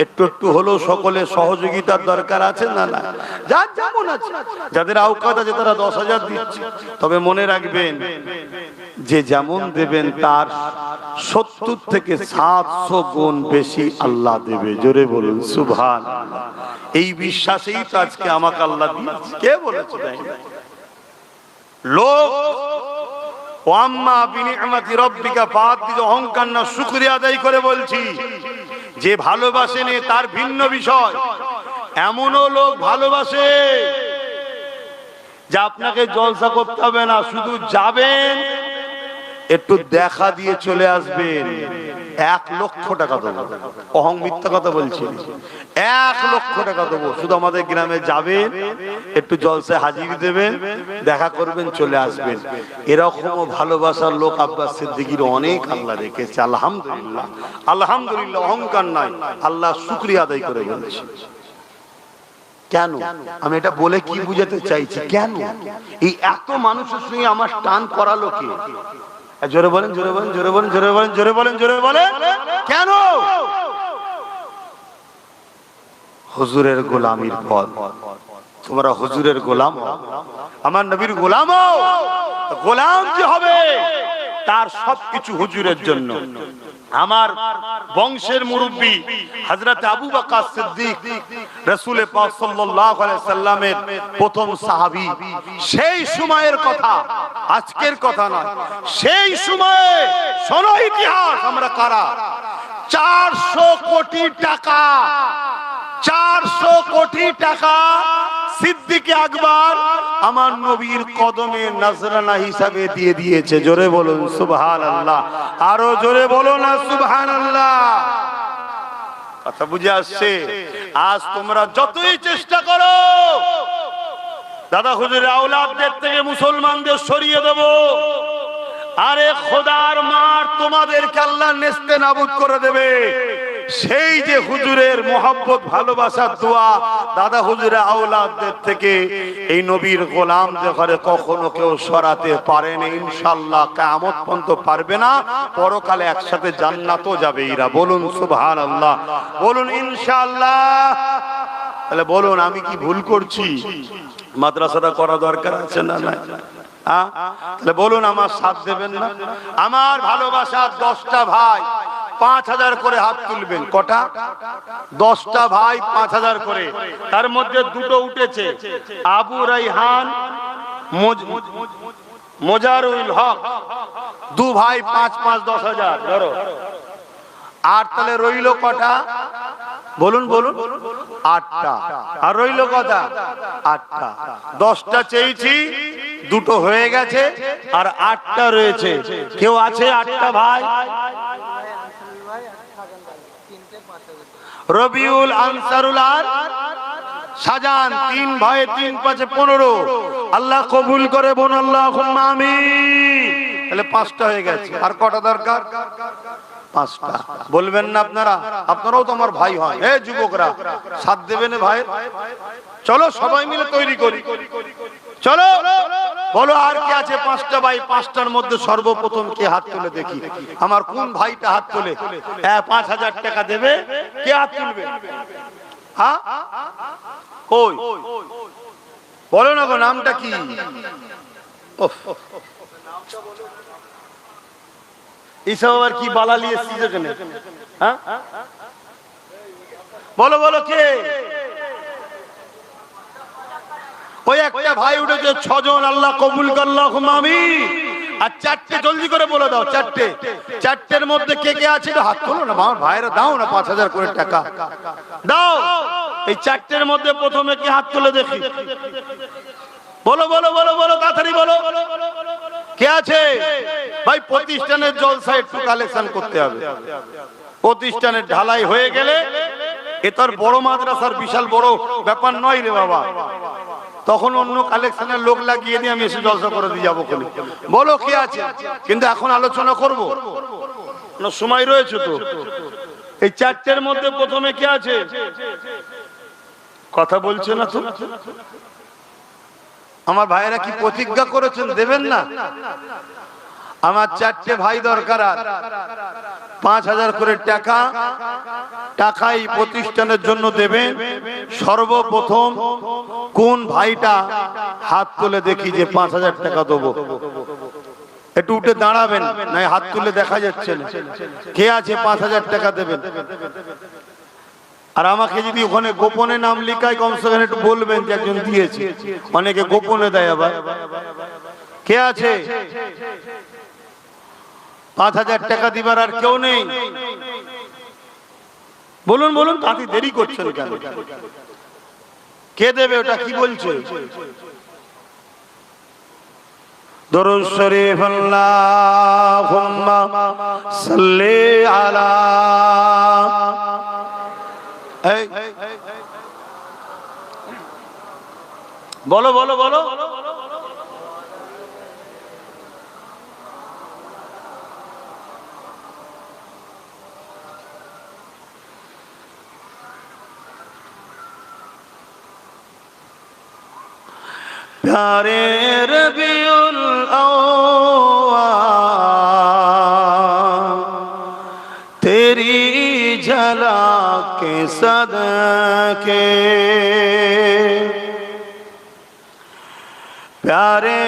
একটু একটু হলেও সকলে সহযোগিতার দরকার আছে না? না, যার যেমন আছে, যাদের আওকাত আছে তারা 10,000 দিচ্ছে। তবে মনে রাখবেন যে যেমন দেবেন তার 70 থেকে 700 গুণ বেশি আল্লাহ দেবে। জোরে বলুন সুবহানাল্লাহ। এই বিশ্বাসেই তো আজকে আমাকে আল্লাহ দিয়েছে। কে বলেছে? লোক ওয়াম্মা বিনিআমাতি রাব্বিকা ফাহাদ্দিস, অহংকার না, শুকরিয়া আদায় করে বলছি। যে ভালোবাসেন তার ভিন্ন বিষয়। এমনও লোক ভালোবাসে যে আপনাকে জলসা করতে হবে না, শুধু যাবেন একটু দেখা দিয়ে চলে আসবেন, 1 লক্ষ টাকা দেবো। অহং মিথ্যা কথা বলছি, 1 লক্ষ টাকা দেবো, শুধু আমাদের গ্রামে যাবেন, একটু জলসায় হাজিরি দেবেন, দেখা করবেন, চলে আসবেন। এরকম ভালোবাসার লোক আব্বাস সিদ্দিকীর অনেক আল্লাহ রেখেছে। আলহামদুলিল্লাহ, আলহামদুলিল্লাহ। অহংকার নাই, আল্লাহ শুকরিয়া আদায় করে বলছি। কেন? আমি এটা বলে কি বুঝাতে চাইছি? কেন এই এত মানুষের সঙ্গে আমার টান করালো কে? জোরে বলেন, জোরে বলেন, জোরে বলেন, জোরে বলেন, জোরে বলেন, জোরে বলেন। কেন? হুজুরের গোলামির ফল। তোমরা হুজুরের গোলাম, আমার নবীর গোলাম। গোলাম যে হবে তার সবকিছু হুজুরের জন্য। আমার বংশের মুরব্বী হযরত আবু বকর সিদ্দিক, রাসূল পাক সাল্লাল্লাহু আলাইহি সাল্লামের প্রথম সাহাবী। সেই সময়ের কথা, আজকের কথা নয়। সেই সময়ে শোনো ইতিহাস, আমরা কারা। 400 কোটি টাকা, 400 কোটি টাকা সিদ্দিক আকবর আমার নবীর কদমে নজরানা হিসাবে দিয়ে দিয়েছে। জোরে বলুন সুবহানাল্লাহ। আরো জোরে বলো না সুবহানাল্লাহ। কথা বুঝে আসছে? আজ তোমরা যতই চেষ্টা করো দাদা হুজুরের আওলাদদের থেকে মুসলমানদের সরিয়ে দেব, আরে খোদার মার তোমাদেরকে আল্লাহ নেস্তে নাবুদ করে দেবে। সেই যে হুজুরের মোহাব্বত, ভালোবাসার দোয়া দাদা হুজুরের আওলাদদের থেকে এই নবীর গোলামদের ঘরে কখনো কেউ সরাতে পারেনি। ইনশাআল্লাহ কিয়ামত পর্যন্ত পারবে না। পরকালে একসাথে জান্নাতও যাবে এরা। বলুন সুবহানাল্লাহ, বলুন ইনশাআল্লাহ। তাহলে বলুন আমি কি ভুল করছি? মাদ্রাসাটা করা দরকার আছে না? না। তাহলে বলুন আমার সাথ দেবেন না? আমার ভালোবাসার 10টা ভাই 5,000 করে হাত তুলবেন। কটা? 10টা ভাই 5,000 করে। তার মধ্যে দুটো উঠেছে, আবু রাইহান, মোজারুল হক, 2 ভাই 5-5 10,000 ধরো। আর তাহলে রইল কটা? বলুন বলুন। 8টা। আর রইল কটা? 8টা। 10টা চেয়েছি, দুটো হয়ে গেছে আর 8টা রয়েছে। কেউ আছে 8টা ভাই? রবিউল, আনসারুল আর শাহজাহান, 3 ভাই 3 5 15। আল্লাহ কবুল করে বোন, আল্লাহুম্মা আমিন। তাহলে 5টা হয়ে গেছে। আর কটা দরকার? 5টা। বলবেন না আপনারা? আপনারাও তো আমার ভাই হয়। হে যুবকরা, সাথ দেবেন ভাই? চলো সবাই মিলে তৈরি করি। চলো বলো আর কি আছে? 5টা ভাই। 5টার মধ্যে সর্বপ্রথম কে হাত তুলে দেখি? আমার কোন ভাইটা হাত তোলে? 5000 টাকা দেবে? কে হাত তুলবে? হ্যাঁ কই বলো না গো, নামটা কি? এইসব আবার কি বালালি এসেছি যেখানে? হ্যাঁ বলো বলো কে? ওই একটা ভাই উঠেছে, 6 জন। আল্লাহ কবুল কর, আল্লাহুম্মা আমিন। আর 4টে জলদি করে বলে দাও। 4টের মধ্যে কে কে আছে? হাত তোলো না আমার ভাইরা, দাও না 5000 করে টাকা দাও। এই 4টের মধ্যে প্রথমে কি হাত তুলে দেখি? বলো বলো বলো বলো, তাড়াতাড়ি বলো কে আছে ভাই? প্রতিষ্ঠানের জলসা একটু কালেকশন করতে হবে। প্রতিষ্ঠানের ঢালাই হয়ে গেলে এ তার বড় মাদ্রাসার বিশাল বড় ব্যাপার নয় রে বাবা। তখন অন্য কালেকশনের লোক লাগিয়ে দিয়ে আমি এসে জলসা করে দিয়ে যাবো। বলো কে আছে? কিন্তু এখন আলোচনা করব না, সময় রয়েছে তো। এই 4টের মধ্যে প্রথমে কে আছে? কথা বলছে না তো। আমার ভাইয়েরা কি প্রতিজ্ঞা করেছেন দেবেন না? আমার 4টে ভাই দরকার। আর 5000 করে টাকাই প্রতিষ্ঠানের জন্য দেবেন। সর্বপ্রথম কোন ভাইটা হাত তুলে দেখি যে 5000 টাকা দেবো? একটু উঠে দাঁড়াবেন, নাই হাত তুলে দেখা যাচ্ছে না। কে আছে 5000 টাকা দেবেন? আর আমাকে যদি ওখানে গোপনে নাম লিখায়, কমসে কম একটু বলবেন যে একজন দিয়েছে। অনেকে গোপনে দেয় আবার। কে আছে 5000 টাকা দিবার? আর কেউ নেই? বলুন বলুন, তাতে দেরি করছেন কেন? কে দেবে ওটা? কি বলছে? দরুদ শরীফ, আল্লাহুম্মা সাল্লি আলা। বলো বলো বলো। प्यारे रबीउल अव्वल तेरी झलक के सदके, प्यारे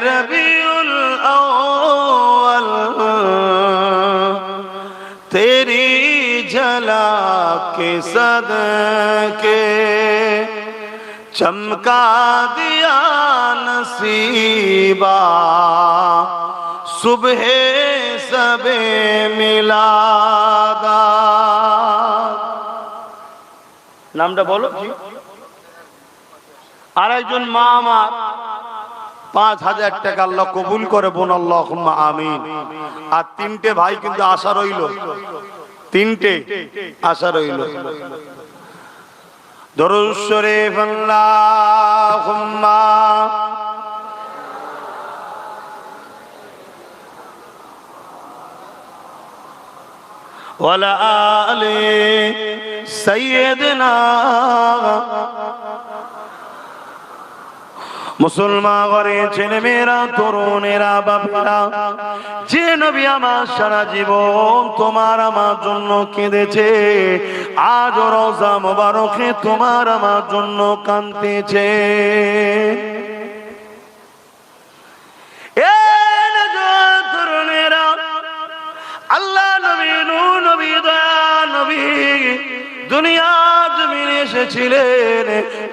रबीउल अव्वल तेरी झलक के सदके चमका दिया नसीबा सुबह सबे मिलादा। नामটা বলো কি? আরেকজন মা আমার 5000 টাকা আল্লাহ কবুল করে বোন, আল্লাহুম্মা আমিন। আর 3টে ভাই কিন্তু আশা রইল, 3টে আশা রইল। দরুদ শরীফ, আল্লাহুম্মা ওয়ালা আলি সাইয়্যিদিনা। মুসলমান ঘরে ছেলে মেয়েরা, তরুণেরা, বাপেরা, যে নবী আমার সারা জীবন তোমার আমার জন্য কেঁদেছে, আজ রওজা মোবারকে তোমার আমার জন্য কাঁদতেছে। তরুণেরা, আল্লাহ নবী, নূর নবী, দয়া নবী দুনিয়া জমিনে এসেছিলেন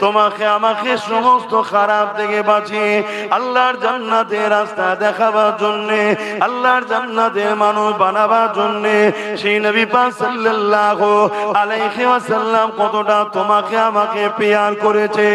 তোমাকে আমাকে সমস্ত খারাপ থেকে বাঁচিয়ে আল্লাহর জান্নাতের রাস্তা দেখাবার জন্য, আল্লাহর জান্নাতের মানুষ বানাবার জন্য। সেই নবী পাক সাল্লাল্লাহু আলাইহি ওয়াসাল্লাম কতটা তোমাকে আমাকে প্যার করেছে।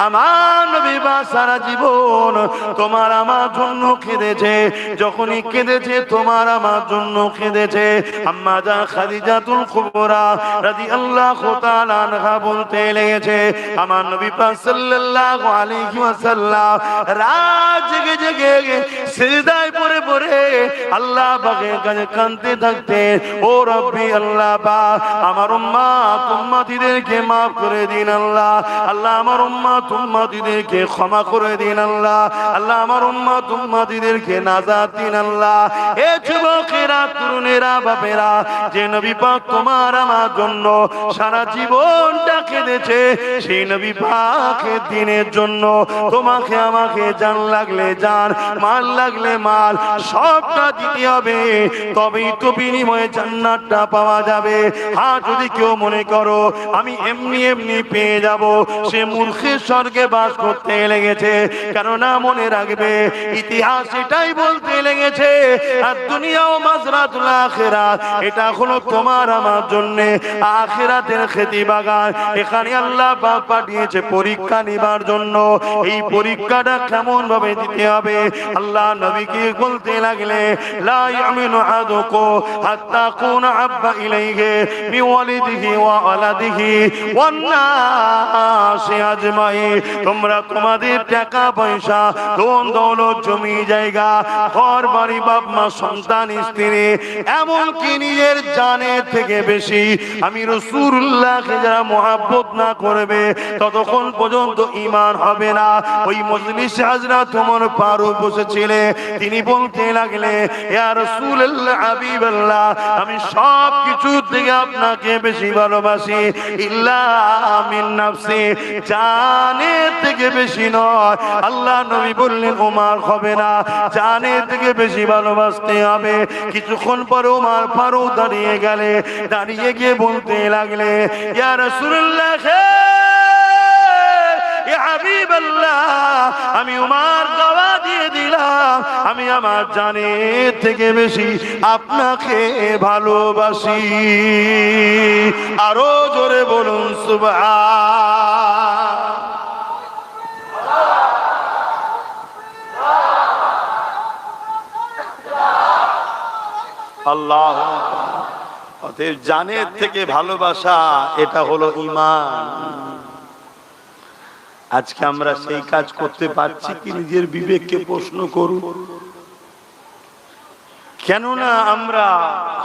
আমার নবী পাক সারা জীবন তোমার আমার জন্য কেঁদেছে, যখনই কেঁদেছে তোমার আমার জন্য কেঁদেছে। আম্মা জান খাদিজাতুল কুবরা রাদিয়াল্লাহু তাআলা আনহা বলতে লেগেছে, আমার নবী পাক সাল্লাল্লাহু আলাইহি ওয়াসাল্লাম রাত জেগে জেগে সিজদায় পড়ে পড়ে আল্লাহ পাকের কাছে কাঁদতে থাকতে, ও রব্বি আল্লাহ পাক আমার উম্মত উম্মতিদেরকে maaf করে দিন আল্লাহ, আল্লাহ আমার উম্মত উম্মতিদেরকে ক্ষমা করে দিন আল্লাহ, আল্লাহ আমার উম্মত উম্মতিদেরকে নাজাত দিন আল্লাহ। এ যুবকেরা, তরুণেরা, বাপেরা, যে নবী পাক তোমার আমার জন্য সারা জীবনটা কেঁদেছে, সেই নবী পাকের দিনের জন্য তোমাকে আমাকে জান লাগলে জান, মাল লাগলে মাল, সবটা দিতে হবে, তবেই তো বিনিময়ে জান্নাতটা পাওয়া যাবে। হ্যাঁ, যদি কেউ মনে করো আমি এমনি এমনি পেয়ে যাব, সে মূর্খের স্বর্গে বাস করতে লেগেছে। কেননা মনে রাখবে, ইতিহাস এটাই বলতে লেগেছে, আর দুনিয়াও মাজরাতুল আখিরাত, এটা হলো তোমার আমার জন্য আখিরাতের খেতি বাগান। এখানে আল্লাহ পাক পাঠিয়েছে পরীক্ষা নিবার জন্য। এই পরীক্ষাটা কেমন ভাবে দিতে হবে, আল্লাহ নবীকে বলতে লাগলে, লা ইয়ামিনু আহাদুকুম হাত্তা কুনা আব্বা ইলাইহি মিন ওয়ালিদিহি ওয়া ওয়ালাদিহি ওয়ান নাসি আজমাইন। তোমরা তোমাদের টাকা পয়সা, ধন দৌলত, জমি জায়গা, ঘর বাড়ি, বাপ মা, সন্তান, স্ত্রী, এমনকি নিজের জানের থেকে বেশি আমি রাসূলুল্লাহকে যারা মহব্বত না করবে, ততক্ষণ পর্যন্ত ঈমান হবে না। ওই মজলিসে হযরত ওমর ফারুক বসেছিলেন, তিনি বলতে লাগলে, ইয়া রাসূলুল্লাহ, হাবিবাল্লাহ, আমি সব কিছু থেকে আপনাকে বেশি ভালোবাসি, ইল্লা মিন নাফসি, জানের থেকে বেশি নয়। আল্লাহ নবী বললেন, ওমর হবে না, জানের থেকে বেশি ভালোবাসতে হবে। কিছুক্ষণ পরে ওমর ফারুক দাঁড়িয়ে গেলে, দাঁড়িয়ে গিয়ে বলতে লাগলে, ইয়া রাসূলুল্লাহ, ইয়া হাবিবাল্লাহ, আমি ওমর দাওয়া দিয়ে দিলাম, আমি আমার জানের থেকে বেশি আপনাকে ভালোবাসি। আরো জোরে বলুন সুবহান। আল্লাহ, অতএব জানের থেকে ভালোবাসা, এটা হলো ঈমান। আজকে আমরা সেই কাজ করতে পারছি কি? নিজের বিবেককে প্রশ্ন করুন। কেননা আমরা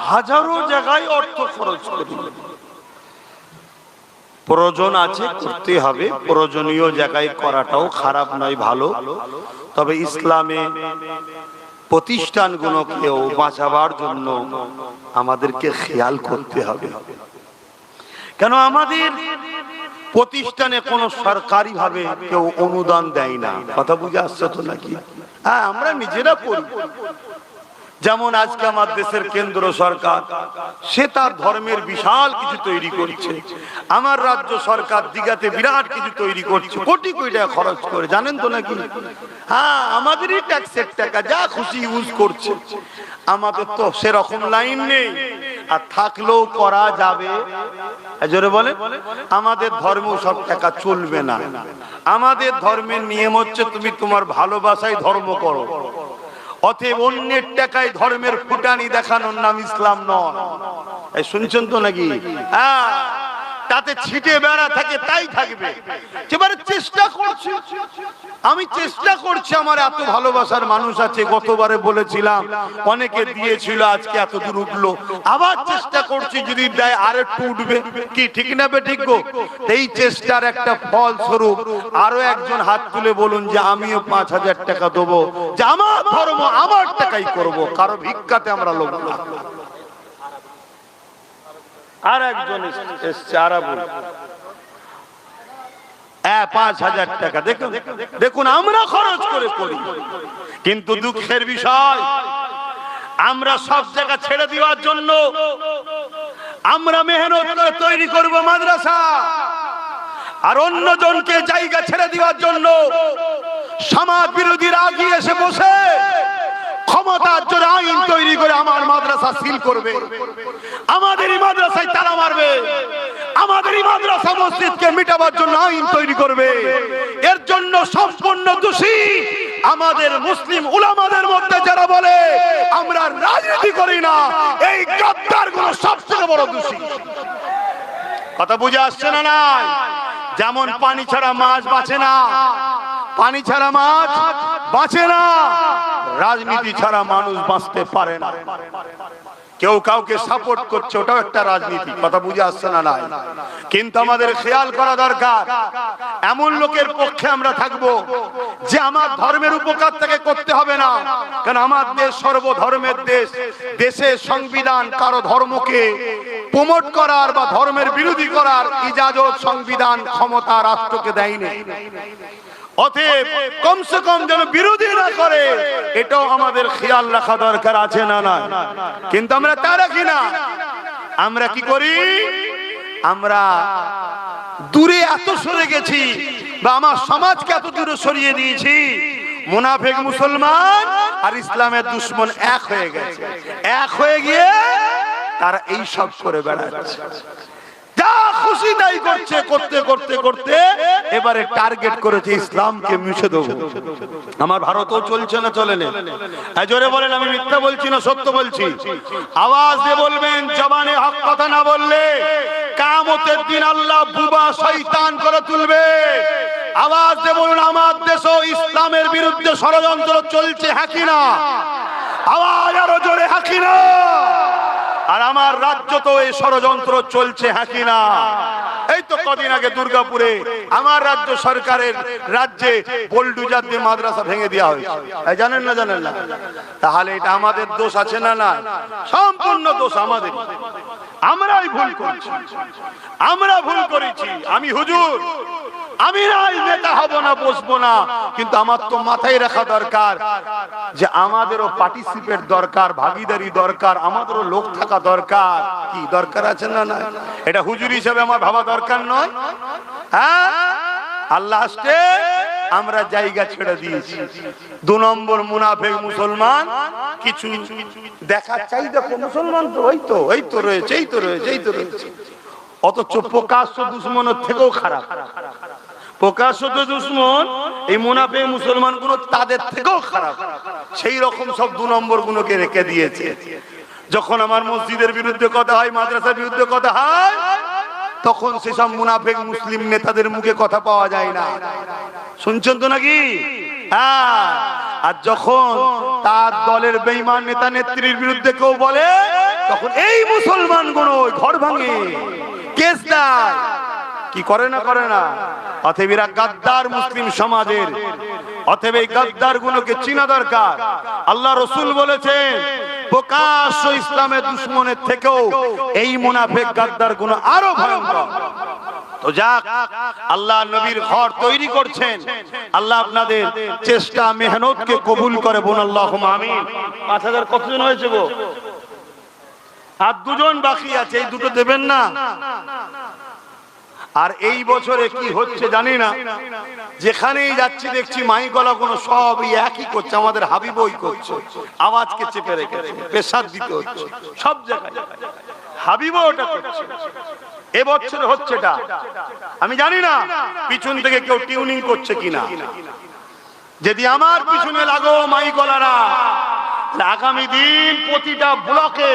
হাজারো জায়গায় অর্থ খরচ করি, প্রয়োজন আছে করতে হবে, প্রয়োজনীয় জায়গায় করাটাও খারাপ নয়, ভালো। তবে ইসলামে প্রতিষ্ঠানগুলোকেও বাঁচাবার জন্য আমাদেরকে খেয়াল করতে হবে। কেন আমাদের প্রতিষ্ঠানে কোনো সরকারি ভাবে কেউ অনুদান দেয় না। কথা বুঝে আসছে তো নাকি? হ্যাঁ, আমরা নিজেরা করি। যেমন আজকে আমার দেশের কেন্দ্র সরকার, সে তার ধর্মের বিশাল কিছু তৈরি করছে। আমার রাজ্য সরকার দিঘাতে বিরাট কিছু তৈরি করছে, কোটি কোটি টাকা খরচ করে, জানেন তো নাকি? হ্যাঁ, আমাদেরই ট্যাক্সের টাকা, যা খুশি ইউজ করছে। আমাদের তো সেরকম লাইন নেই, আর থাকলেও করা যাবে। জোরে বলে, আমাদের ধর্মেও সব টাকা চলবে না। আমাদের ধর্মের নিয়ম হচ্ছে তুমি তোমার ভালোবাসায় ধর্ম করো। অতএব অন্যের টাকায় ধর্মের ফুটানি দেখানোর নাম ইসলাম নয়। এই শুনছেন তো নাকি? হ্যাঁ, তাতে ছিটে বেড়া থাকে, তাই থাকবে। এবারে চেষ্টা করছি, আমি চেষ্টা করছি, আমার এত ভালোবাসার মানুষ আছে। গতবারে বলেছিলাম, অনেকে দিয়েছিল, আজকে এত দূর উঠলো। আবার চেষ্টা করছি, যদি দেয় আর একটু উঠবে। কি ঠিক না বে ঠিক গো? এই চেষ্টার একটা ফল স্বরূপ আরো একজন হাত তুলে বলুন যে আমিও ৫,০০০ টাকা দেবো, যে আমার ধর্ম আমার টাকাই করব, কারো ভিক্ষাতে আমরা লোক না। আর একজন এসছে, আরাবুল, ৫,০০০ টাকা। দেখুন আমরা খরচ করে করি, কিন্তু দুঃখের বিষয় আমরা সব জায়গা ছেড়ে দেওয়ার জন্য আমরা মেহনত করে তৈরি করব মাদ্রাসা। আর অন্যজনকে জায়গা ছেড়ে দেওয়ার জন্য সমাজ বিরোধীরা আগিয়ে এসে বসে ক্ষমতার জোরে আইন তৈরি করে আমার মাদ্রাসা সিল করবে, আমাদেরই মাদ্রাসায় তালা মারবে, আমাদেরই মাদ্রাসা মসজিদকে মিটাবার জন্য আইন তৈরি করবে। এর জন্য সম্পূর্ণ দোষী আমাদের মুসলিম উলামাদের মধ্যে যারা বলে আমরা রাজনীতি করি না, এই গাদ্দারগুলো সবচেয়ে বড় দোষী। কথা বুঝে আসছে না? নাই যেমন পানি ছাড়া মাছ বাঁচে না, পানি ছাড়া মাছ বাঁচে না, রাজনীতি ছাড়া মানুষ বাঁচতে পারে না। কেউ কাউকে সাপোর্ট করছে, ওটাও একটা রাজনীতি। কথা বুঝে আসছে না? নাই কিন্তু আমাদের খেয়াল করা দরকার, এমন লোকের পক্ষে আমরা থাকব যে আমার ধর্মের উপকার তাকে করতে হবে না, কারণ আমার দেশ সর্বধর্মের দেশ। দেশের সংবিধান কারো ধর্মকে প্রমোট করার বা ধর্মের বিরোধী করার ইজাজত সংবিধান ক্ষমতা রাষ্ট্রকে দেয়নি। অতএব কমসে কম যেন বিরোধী না করে, এটাও আমাদের খেয়াল রাখা দরকার আছে না? না কিন্তু আমরা তা রাখি না। আমরা কি করি? আমরা দূরে এত সরে গেছি বা আমার সমাজকে এত দূরে সরিয়ে দিয়েছি, মুনাফিক মুসলমান আর ইসলামের দুশমন এক হয়ে গেছে। এক হয়ে গিয়ে তারা এই সব করে বেড়াচ্ছে, যা খুশি তাই করছে। করতে করতে করতে এবারে টার্গেট করেছে ইসলামকে মুছে দেবো। আমার ভারতও চলছে না? চলে না? জোরে বলেন, আমি মিথ্যা বলছি না সত্য বলছি? আওয়াজ দিয়ে বলবেন, জবানে হক কথা না বললে কিয়ামতের দিন আল্লাহ বুবা শয়তান করে তুলবে। আওয়াজ দিয়ে বলুন, আমার দেশও ইসলামের বিরুদ্ধে ষড়যন্ত্র চলছে, হ্যাঁ কি না? আওয়াজ আরো জোরে, হ্যাঁ কি না? আর আমার রাজ্য তো এই ষড়যন্ত্র চলছে, হ্যাঁ কি না? এই তো কদিন আগে দুর্গাপুরে আমার রাজ্য সরকারের রাজ্যে বোলডুজার দিয়ে মাদ্রাসা ভেঙে দেওয়া হয়েছে। জানেন না? জানেন না? তাহলে এটা আমাদের দোষ আছে না? না, সম্পূর্ণ দোষ আমাদের। আমরাই ভুল করেছি, আমরা ভুল করেছি। আমি হুজুর, আমি নাই নেতা হব না, বসবো না, কিন্তু আমার তো মাথায় রাখা দরকার যে আমাদেরও পার্টিসিপেট দরকার, ভাগিদারি দরকার, আমাদেরও লোক থাকা দরকার। কি দরকার আছে না? না, এটা হুজুর হিসেবে আমার ভাবা দরকার নয়? হ্যাঁ, আল্লাহ আসতে আমরা জায়গা ছেড়ে দিয়েছি। 2 নম্বর মুনাফিক মুসলমান কিছু দেখা চাই, দেখো মুসলমান তো এই তো রয়েছে, এই তো রয়েছে, এই তো রয়েছে, অথচ প্রকাশ্য দুশমনের থেকেও খারাপ। প্রকাশ্য দুশমন এই মুনাফিক মুসলমান গুলো তাদের থেকেও খারাপ। সেই রকম সব 2 নম্বর গুলোকে রেখে দিয়েছে। যখন আমার মসজিদের বিরুদ্ধে কথা হয়, মাদ্রাসার বিরুদ্ধে কথা হয়, তখন সেসব মুনাফিক মুসলিম নেতাদের মুখে কথা পাওয়া যায় না। শুনছেন তো নাকি? হ্যাঁ। আর যখন তার দলের বেঈমান নেতা নেত্রীর বিরুদ্ধে কেউ বলে, তখন এই মুসলমান গুলো ঘর ভাঙে, কেস দেয়। কি করে না? করে না? অতএব এরা গাদ্দার মুসলিম সমাজের। অতএব এই গাদ্দার গুলোকে চিনা দরকার। আল্লাহ রসুল বলেছেন, প্রকাশ্য ইসলামের দুশমনের থেকেও এই মুনাফিক গাদ্দার গুলো আরো ভয়ঙ্কর। তো যাক, আল্লাহ নবীর ঘর তৈরি করছেন। আল্লাহ আপনাদের চেষ্টা মেহনতকে কবুল করে। বোন আল্লাহুম্মা আমিন। 5000 কতজন হয়েছে গো? আর 2 জন বাকি আছে, এই 2টো দেবেন না? আর এই বছরে কি হচ্ছে জানি না, যেখানেই যাচ্ছি দেখছি মাইকলা কোনো সব একই করছে। আমাদের হাবিবই করছে, আওয়াজকে চেপে রেখেছে, প্রেসার দিতে হচ্ছে সব জায়গায়। হাবিবও ওটা করছে। এবছর হচ্ছে এটা আমি জানি না, পিছন থেকে কেউ টিউনিং করছে কিনা। যদি আমার পিছনে লাগো মাইকলারা, আগামী দিন প্রতিটা ব্লকে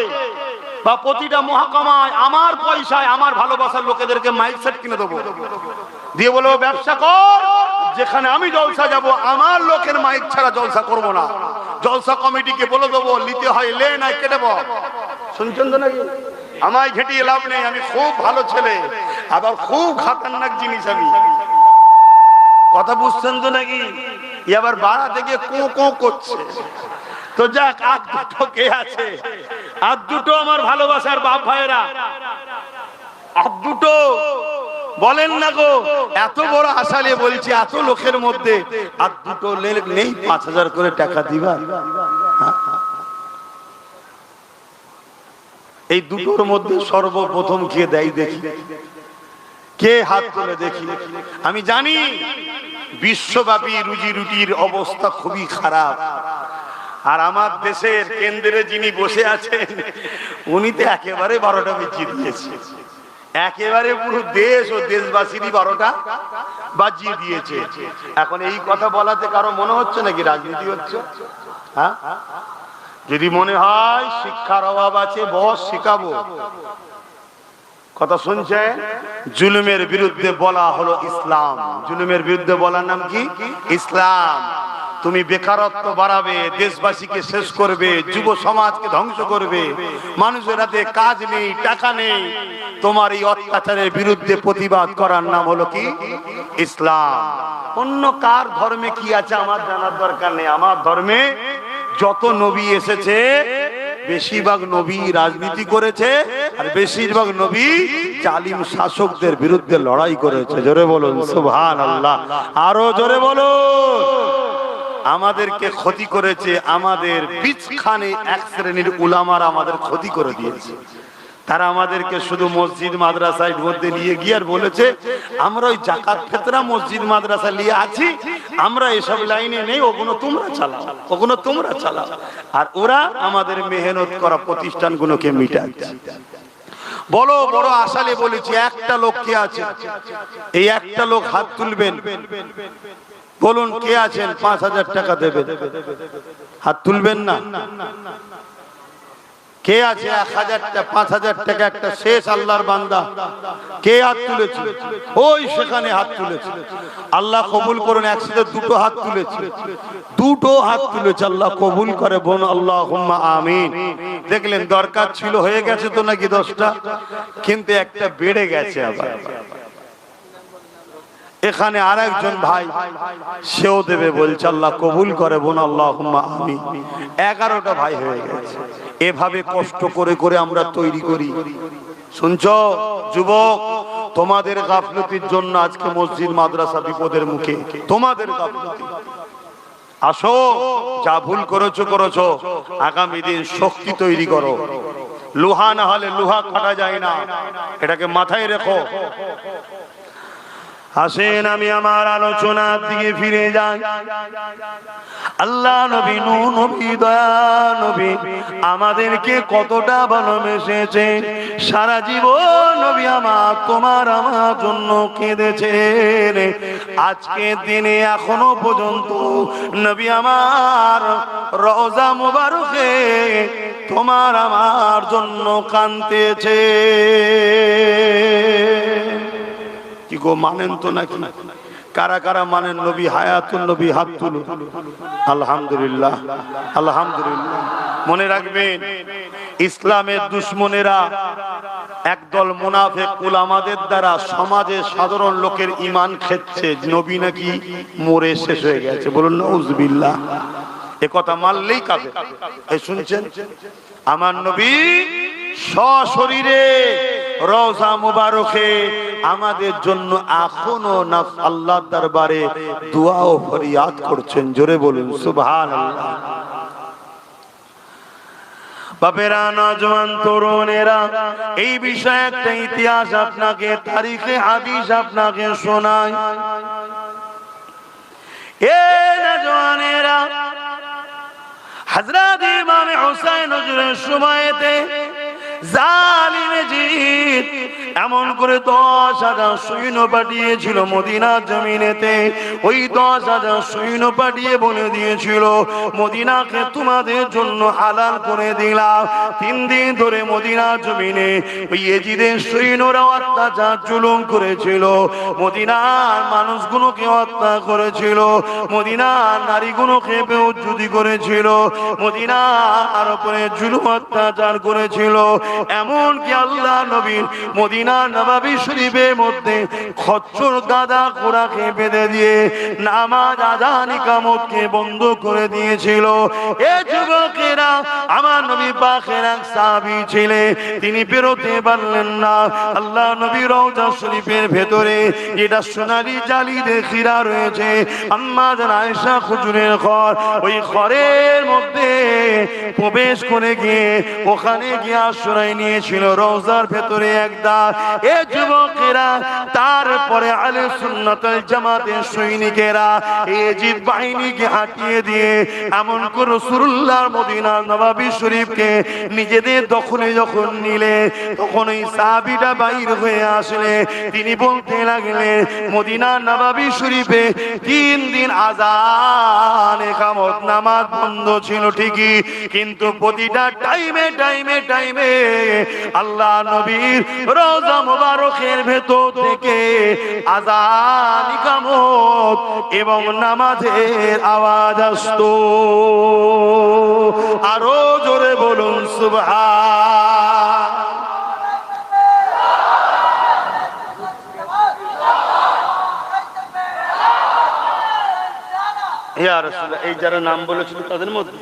বা প্রতিটা মহকুমায় আমার পয়সায় আমার ভালোবাসার লোকেদেরকে মাইক সেট কিনে দেবো, দিয়ে বলবো ব্যবসা কর, যেখানে আমি জলসা যাব আমার লোকের মাইক ছাড়া জলসা করব না। জলসা কমিটিকে বলে দেবো, নিতে হয় লে, নাই কেটে বল। শুনছেন তো নাকি? আমায় ঘেটিয়ে লাভ নেই, আমি খুব ভালো ছেলে, আবার খুব খাতারনাক জিনিস আমি। কথা বুঝছেন তো নাকি? এবার বাড়া থেকে কো কো করছে। তো যাক, আর 2টো কে আছে? আর 2টো আমার ভালোবাসার বাপ ভাইরা, আর 2টো বলেন না গো। এত বড় আশা নিয়ে বলছি, এত লোকের মধ্যে আর 2টো নেই 5000 করে টাকা দিবা? এই 2টোর মধ্যে সর্বপ্রথম গিয়ে দেয় দেখি। কে হাত তুলে দেখি। আমি জানি বিশ্বব্যাপী রুজি রুটির অবস্থা খুবই খারাপ, আর আমার দেশের কেন্দ্রে যিনি বসে আছেন উনি তো একেবারে 12টা বাজিয়ে দিয়েছে, একেবারে পুরো দেশ ও দেশবাসীরই 12টা বাজিয়ে দিয়েছে। এখন এই কথা বলাতে কারো মনে হচ্ছে নাকি রাজনীতি হচ্ছে? হ্যাঁ, যদি মনে হয় শিক্ষার অভাব আছে, বস শিখাবো। কথা শুনছে? জুলুমের বিরুদ্ধে বলা হলো ইসলাম। জুলুমের বিরুদ্ধে বলার নাম কি? ইসলাম। তুমি বেকারত্ব বাড়াবে, দেশবাসীকে শেষ করবে, যুব সমাজকে ধ্বংস করবে, মানুষের হাতে কাজ নেই, টাকা নেই। তোমার এই অত্যাচারের বিরুদ্ধে প্রতিবাদ করার নাম হলো কি? ইসলাম। অন্য কার ধর্মে কি আছে আমার জানার দরকার নেই। আমার ধর্মে যত নবী এসেছে বেশিরভাগ নবী রাজনীতি করেছে, আর বেশিরভাগ নবী জালিম শাসকদের বিরুদ্ধে লড়াই করেছে। জোরে বলুন সুবহানাল্লাহ, আরো জোরে বলুন। আমাদেরকে ক্ষতি করেছে, আমাদের বীজখানে এক শ্রেণীর উলামারা আমাদের ক্ষতি করে দিয়েছে। তারা আমাদেরকে শুধু মসজিদ মাদ্রাসার মধ্যে নিয়ে গিয়ে আর বলেছে আমরা ওই জাকাত ফিতরা মসজিদ মাদ্রাসা নিয়ে আছি, আমরা এসব লাইনে নেই, ওগুলো তোমরা চালাও, ওগুলো তোমরা চালাও। আর ওরা আমাদের মেহনত করা প্রতিষ্ঠানগুলোকে মিটাচ্ছে। বড় বড় আশালে বলেছি, একটা লোক কে আছে? এই একটা লোক হাত তুলবেন, বলুন কে আছেন 5000 টাকা দেবে? হাত তুলবেন না? কে আছে 1000 টাকা 5000 টাকা একটা শেষ আল্লাহর বান্দা? কে হাত তুলেছে? ওই সেখানে হাত তুলেছে। আল্লাহ কবুল করুন। একসাথে দুটো হাত তুলেছে, দুটো হাত তুলেছে। আল্লাহ কবুল করে বোন, আল্লাহুম্মা আমিন। দেখলেন দরকার ছিল, হয়ে গেছে তো নাকি 10টা, কিন্তু একটা বেড়ে গেছে। আবার এখানে আরেকজন ভাই সেও দেবে বলছে, আল্লাহ কবুল করে বোন, আল্লাহুম্মা আমিন। 11টা ভাই হয়ে গেছে। এভাবে কষ্ট করে করে আমরা তৈরি করি। শুনছো যুবক, তোমাদের গাফলতির জন্য আজকে মসজিদ মাদ্রাসা বিপদের মুখে, তোমাদের গাফলতি। আসো, যা ভুল করেছো করেছো, আগামী দিন শক্তি তৈরি করো। লোহা না হলে লোহা কাটা যায় না, এটাকে মাথায় রেখো। আসেন আমি আমার আলোচনার দিকে ফিরে যাই। আল্লাহ নবী, নূহ নবী, দয়া নবী আমাদেরকে কতটা ভালোবেসেছে। সারা জীবন নবী আমার তোমার আমার জন্য কেঁদেছেন। আজকে দিনে এখনো পর্যন্ত নবী আমার রওজা মুবারকে তোমার আমার জন্য কাঁদতেছে। কি গো, মানেন তো নাকি? কারা কারা মানেন নবী হায়াতুন নবী? হাত তুলুন। আলহামদুলিল্লাহ, আলহামদুলিল্লাহ। মনে রাখবেন, ইসলামের দুশমনেরা একদল মুনাফিক উলামাদের দ্বারা সমাজে সাধারণ লোকের ঈমান খেচ্ছে, নবী নাকি মরে শেষ হয়ে গেছে। বলুন নাউজুবিল্লাহ। এ কথা মানলেই কাফের। এই শুনছেন, আমার নবী সশরীরে রওজা মুবারকে আমাদের জন্য এখনো আল্লাহর দরবারে দোয়া ও ফরিয়াদ করছেন। জোরে বলুন সুবহানাল্লাহ। বাপেরা, নওজওয়ান তরুণেরা, এই বিষয়ে একটা ইতিহাস আপনাকে, তারিখে হাদিস আপনাকে শোনাই। এ নওজওয়ানেরা, হযরত ইমাম হুসাইন হুজুরের সময়তে জালিম জিদ এমন করে 10,000 সৈন্য পাঠিয়েছিল মদিনার জমিনেতে। ওই 10,000 সৈন্য পাঠিয়ে বলে দিয়েছিল, মদিনাকে তোমাদের জন্য হালাল করে দিলাম। 3 দিন ধরে মদিনার জমিনে ওই ইয়েজিদের সৈন্যরা অত্যাচার জুলুম করেছিল, মদিনার মানুষগুলোকে হত্যা করেছিল, মদিনার নারীগুলোকে বেউজ্জতি করেছিল, মদিনার উপরে জুলুম অত্যাচার করেছিল। এমনকি আল্লাহ নবীর মদিনা নববী শরীফের মধ্যে খচ্চর গাদা ঘোড়াকে বেঁধে দিয়ে নামাজ আযান ইকামতকে বন্ধ করে দিয়েছিল। এ যুবকেরা, আমার নবী পাকের এক সাহাবী ছিলেন, তিনি বেরোতে পারলেন না। আল্লাহ নবী রওজা শরীফের ভেতরে যেটা সোনালী জালিদের ঘেরা রয়েছে, আম্মা জান আয়েশা হুজুরের ঘর, ওই ঘরের মধ্যে প্রবেশ করে গিয়ে ওখানে গিয়ে আশ্রয় নিয়েছিল। রওজার ভেতরে একটা এ যুবকেরা, তারপরে আহলে সুন্নাত ওয়াল জামাতের সৈনিকেরা ইজিদ বাহিনীকে হাঁটিয়ে দিয়ে এমন করে রাসূলুল্লাহর মদিনা নববী শরীফকে নিজেদের দখলে যখন নিলে, তখন ওই সাহাবীটা বাইর হয়ে আসলে তিনি বলতে লাগলেন, মদিনা নববী শরীফে 3 দিন আযান ইকামত নামাজ বন্ধ ছিল ঠিকই, কিন্তু প্রতিটা টাইমে টাইমে টাইমে আল্লাহ নবীর রওজা মুবারকের ভেতর থেকে আযান ইকামত এবং নামাজের আওয়াজ আসতো। আরো জোরে বলুন সুবহান। ইয়া রাসূলুল্লাহ, এই যারা নাম বলেছিল তাদের মধ্যে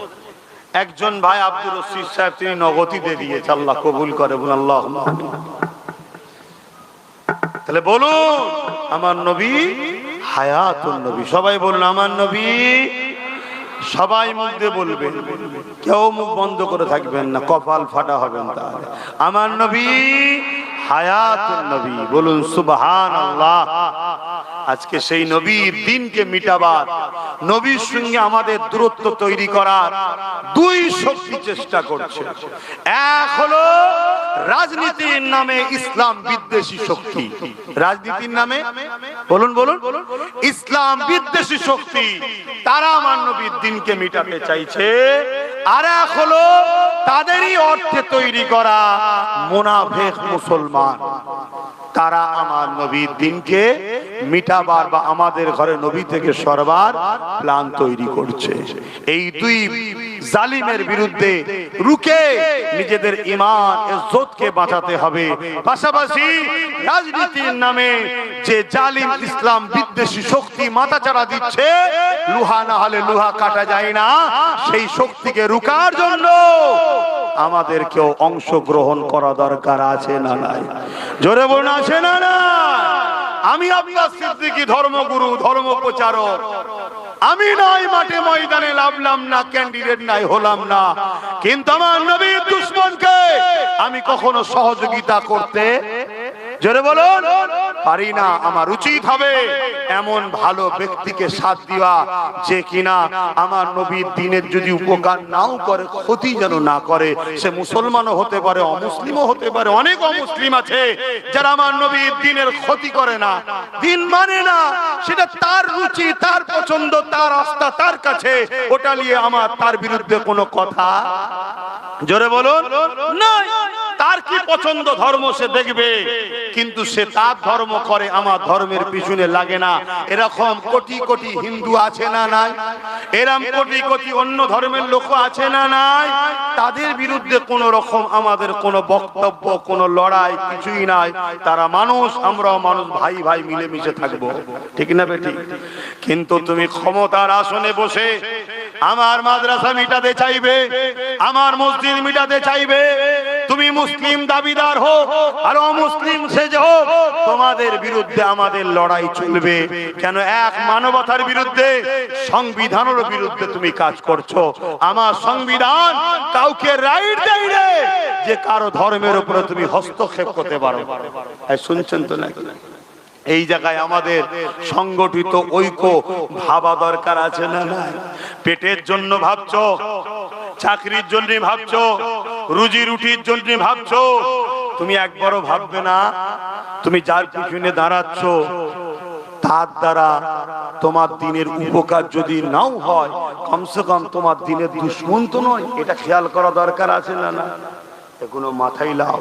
একজন ভাই আব্দুর রশিদ সাহেব, তিনি নগদে দিয়েছে, আল্লাহ কবুল করে বলুন আল্লাহুম্মা আমিন। তাহলে বলুন আমার নবী হায়াতুন নবী, সবাই বলুন আমার নবী, সবাই মুখ দিয়ে বলবেন, কেউ মুখ বন্ধ করে থাকবেন না, কপাল ফাটা হবেন তাহলে। আমার নবী হায়াতুন নবী, বলুন সুবহানাল্লাহ। আজকে সেই নবীর দিনকে মিটাবার, নবীর সঙ্গে আমাদের দূরত্ব তৈরি করার 2 শক্তি চেষ্টা করছে। এক হলো রাজনীতির নামে ইসলাম বিদ্বেষী শক্তি, রাজনীতির নামে বলুন বলুন ইসলাম বিদ্বেষী শক্তি, তারা আমার নবীর দিনকে মিটাতে চাইছে। আর এক হলো তাদেরই অর্থে তৈরি করা মুনাফিক মুসলমান, তারা আমার নবীর দিনকে মিটাবার বা আমাদের ঘরে নবী থেকে সরবার প্ল্যান তৈরি করছে। এই 2 জালিমের বিরুদ্ধে রুখে নিজেদের ঈমান ইজ্জতকে বাঁচাতে হবে। পাশাপাশি রাজনীতির নামে যে জালিম ইসলাম বিদ্বেষী শক্তি মাথাচাড়া দিচ্ছে, লোহা না হলে লোহা কাটা যায় না, সেই শক্তিকে রুখার জন্য আমাদেরকেও অংশগ্রহণ করা দরকার আছে না নাই? জোরে বলুন আছে না না? আমি আব্বাস সিদ্দিকী ধর্মগুরু, ধর্ম প্রচারক, আমি নাই মাঠে ময়দানে লাভলাম না, ক্যান্ডিডেট নাই হলাম না, কিন্তু আমার নবীর দুশমনকে আমি কখনো সহযোগিতা করতে, জোরে বলুন, পারি না। আমার উচিত হবে এমন ভালো ব্যক্তিকে সাথ দেওয়া যে কিনা আমার নবীর দিনের যদি উপকার নাও করে, ক্ষতি যেন না করে। সে মুসলমানও হতে পারে, অমুসলিমও হতে পারে। অনেক অমুসলিম আছে যারা আমার নবীর দিনের ক্ষতি করে না, দিন মানে না, সেটা তার রুচি, তার পছন্দ, তার আস্থা তার কাছে, ওটা নিয়ে আমার তার বিরুদ্ধে কোনো কথা, জোরে বলুন, নাই। তার কি পছন্দ ধর্ম সে দেখবে, কিন্তু সে তার ধর্ম করে, আমার ধর্মের পিছনে লাগে না। এরকম কোটি কোটি হিন্দু আছে না নাই? এরকম কোটি কোটি অন্য ধর্মের লোক আছে না নাই? তাদের বিরুদ্ধে কোন রকম আমাদের কোনো বক্তব্য, কোনো লড়াই কিছুই নাই। তারা মানুষ, আমরাও মানুষ, ভাই ভাই মিলেমিশে থাকবো, ঠিক না বেঠিক? কিন্তু তুমি ক্ষমতার আসনে বসে আমার মাদ্রাসা মিটাতে চাইবে, আমার মসজিদ মিটাতে চাইবে, তুমি মুসলিম দাবিদার হো আর অমুসলিম সেজে হো, তোমাদের বিরুদ্ধে আমাদের লড়াই চলবে। কেন? এক মানবতার বিরুদ্ধে, সংবিধানের বিরুদ্ধে তুমি কাজ করছো। আমার সংবিধান কাউকে রাইট দেয় না যে কারো ধর্মের উপরে তুমি হস্তক্ষেপ করতে পারো। শুনছেন তো নাকি? এই জায়গায় আমাদের সংগঠিত ঐক্য ভাবা দরকার আছে না নাই? পেটের জন্য ভাবছো, চাকরির জন্য ভাবছো, রুজি রুটির জন্য ভাবছো, তুমি একবারও ভাববে না তুমি যার পিছনে দাঁড়াচ্ছ তার দ্বারা তোমার দিনের উপকার যদি নাও হয়, কমসে কম তোমার দিনের দুশ্মন তো নয়। এটা খেয়াল করা দরকার আছে না না? এগুলো মাথায় লাও।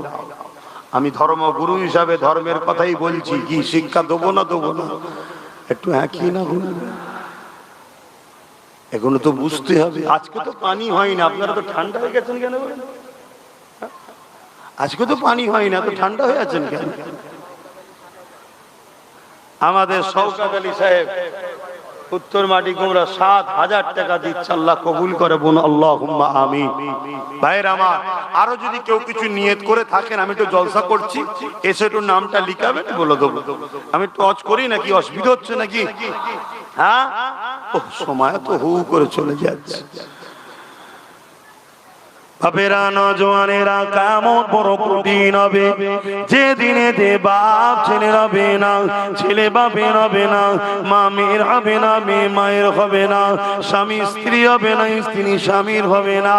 আমি ধর্মগুরু হিসাবে ধর্মের কথাই বলছি, কি শিক্ষা দেবো না দেবো না? একটু একই না, এগুলো তো বুঝতে হবে। আজকে তো পানি হয় না, আপনারা তো ঠান্ডা হয়ে গেছেন কেন? আজকে তো পানি হয় না, তো ঠান্ডা হয়ে আছেন কেন? আমাদের শওকত আলী সাহেব উত্তর মাটি কুমড়া 7,000 টাকা দিচ্ছে, আল্লাহ কবুল করে বোন, আল্লাহুম্মা আমিন। ভাইয়ের আমার, আরো যদি কেউ কিছু নিয়ত করে থাকেন, আমি তো জলসা করছি, এসে একটু নামটা লিখাবেন, বলে দেবো। আমি টচ করি নাকি, অসুবিধা হচ্ছে নাকি? হ্যাঁ, সময় তো হু করে চলে যাচ্ছে। বাপেরা নজওয়ানেরা কিয়ামত বড় কঠিন হবে, যে দিনেতে বাপ ছেলের হবে না, ছেলে বাপের হবে না, মা মেয়ের হবে না, মেয়ে মায়ের হবে না, স্বামী স্ত্রী হবে না, স্ত্রী স্বামীর হবে না।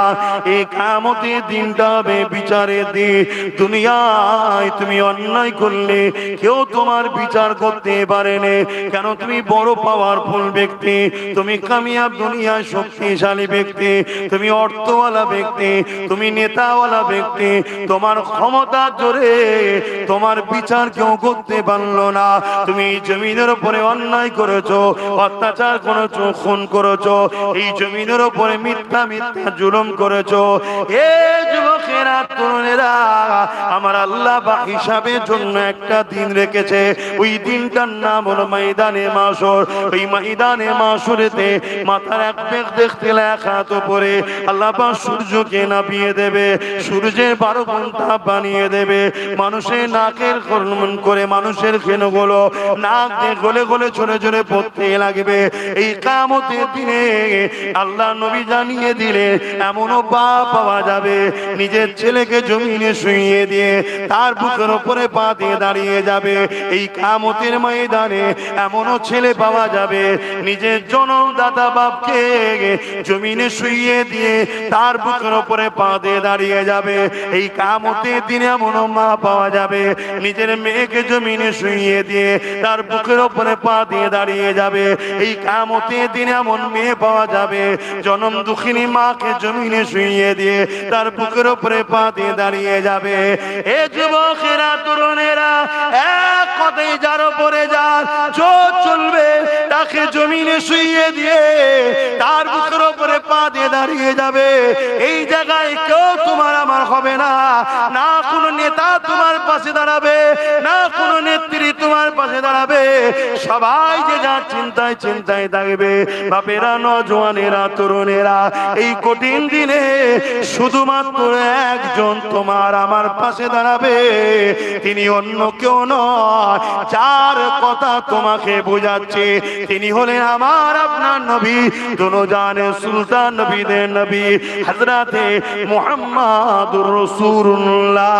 এই কিয়ামতের দিনটা হবে বিচারের দিন। দুনিয়ায় তুমি অন্যায় করলে কেউ তোমার বিচার করতে পারে না, কেন তুমি বড় পাওয়ারফুল ব্যক্তি, তুমি কামিয়াব দুনিয়ায় শক্তিশালী ব্যক্তি, তুমি অর্থওয়ালা ব্যক্তি, তুমি নেতাওয়ালা ব্যক্তি, তোমার ক্ষমতার জোরে তোমার বিচার কেউ করতে পারলো না। তুমি জমিনের উপরে অন্যায় করেছো, অত্যাচার করেছো, খুন করেছো, এই জমিনের উপরে মিথ্যা মিথ্যা জুলুম করেছো। এ যুবকেরা, তরুণেরা, আমার আল্লাহ বা হিসাবের জন্য একটা দিন রেখেছে। ওই দিনটার নাম হলো ময়দানে মাশর। ওই ময়দানে মাশরেতে মাথার এক বেগ দেখতে লেখা তো পরে আল্লাহ বা সূর্যকে নামিয়ে দেবে, সূর্যের 12 ঘন্টা বানিয়ে দেবে। মানুষের নাকের কর্মন করে মানুষের খেনগুলো নাক দিয়ে গলে গলে ঝরে ঝরে পড়তে লাগবে। এই কিয়ামতের দিনে আল্লাহ নবী জানিয়ে দিলে এমনও বাপ পাওয়া যাবে নিজের ছেলেকে জমিনে শুইয়ে দিয়ে তার বুকের উপরে পা দিয়ে দাঁড়িয়ে যাবে। এই কিয়ামতের ময়দানে এমনও ছেলে পাওয়া যাবে নিজের জন্মদাতা বাপকে জমিনে শুইয়ে দিয়ে তার বুকের উপরে পা দিয়ে দাঁড়িয়ে যাবে। এই কিয়ামতের দিনে এমনও মা পাওয়া যাবে নিজের মেয়েকে জমিনে শুইয়ে দিয়ে তার বুকের উপরে পা দিয়ে দাঁড়িয়ে যাবে। এই কিয়ামতের দিনে এমন মেয়ে পাওয়া যাবে জনম দুঃখিনী মাকে জমিনে শুইয়ে দিয়ে তার বুকের উপরে পা দিয়ে দাঁড়িয়ে যাবে। এ যুবকেরা, তরুণেরা, এক কথায় যার উপরে যার জোর চলবে তাকে জমিনে শুইয়ে দিয়ে তার বুকের উপরে পা দিয়ে দাঁড়িয়ে যাবে। এই জায়গায় কেউ তোমার আমার হবে না, না কোনো নেতা তোমার পাশে দাঁড়াবে, না কোনো নেত্রী তোমার পাশে দাঁড়াবে। সবাই যে যার চিন্তায় চিন্তায় থাকবে। বাপেরা, নজওয়ানেরা, তরুণেরা, এই কঠিন দিনে শুধুমাত্র একজন তোমার আমার পাশে দাঁড়াবে, তিনি অন্য কেউ নয়। যার কথা তোমাকে বোঝাচ্ছে তিনি হলেন আমার আপনার নবী, দুনিয়ার সুলতান নবীদের নবী হযরতে মুহাম্মাদুর রাসূলুল্লাহ।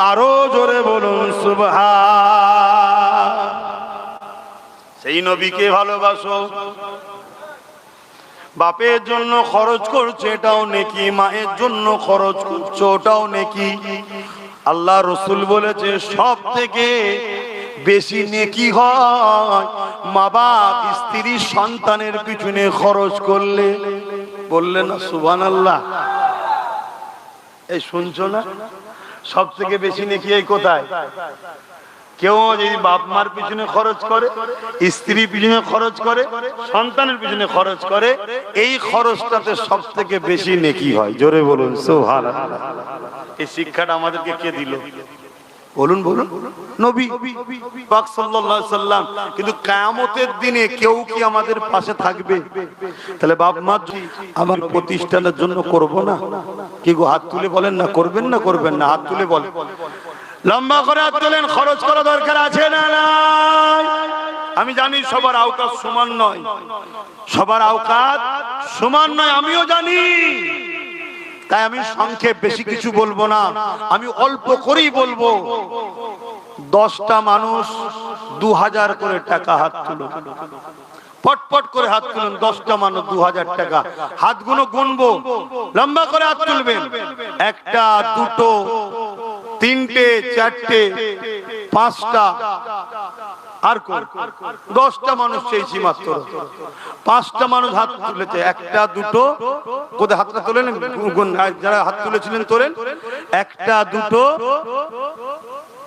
আরো জোরে বলুন সুবহান। সেই নবীকে ভালোবাসো। বাপের জন্য খরচ করছে এটাও নেকি, মায়ের জন্য খরচ করছো ওটাও নেকি। আল্লাহ রসুল বলেছে সব থেকে বেশি নেকি হয় মা বাপ স্ত্রী সন্তানের পিছনে খরচ করলে। বললেন না সুবহানাল্লাহ? এই শুনছো না? সব থেকে বেশি নেকি এই কোথায়? কেউ যদি বাপ মার পিছনে খরচ করে, স্ত্রী পিছনে খরচ করে, সন্তানের পিছনে খরচ করে, এই খরচটাতে সব থেকে বেশি নেকি হয়। জোরে বলুন সুবহানাল্লাহ। এই শিক্ষাটা আমাদেরকে কে দিল? বলুন বলুন। নবী পাক সাল্লাল্লাহু আলাইহি সাল্লাম। কিন্তু কিয়ামতের দিনে কেউ কি আমাদের পাশে থাকবে? তাহলে বাপ মা আমার প্রতিষ্ঠানের জন্য করব না? কি গো, হাত তুলে বলেন না, করবেন না করবেন না? হাত তুলে বলেন, লম্বা করে হাত তোলেন। খরচ করা দরকার আছে না নাই? আমি জানি সবার আওকাত সমান নয়, সবার আওকাত সমান নয়, আমিও জানি। তাই আমি সংক্ষেপ বেশি কিছু বলবো না, আমি অল্প করেই বলবো। 10টা মানুষ 2000 করে টাকা হাত তুলুন, পটপট করে হাত তুলুন। 10টা মানুষ 2000 টাকা। হাতগুলো গুনবো, লম্বা করে হাত তুলবেন। 1টা 2টো 3টে 4টে 5টা, আর 10টা মানুষ চেয়েছি মাত্র। 5টা মানুষ হাত তুলেছে। 1টা 2টো, কোথায় হাতটা তোলেন? যারা হাত তুলেছিলেন তোলেন। 1টা 2টো,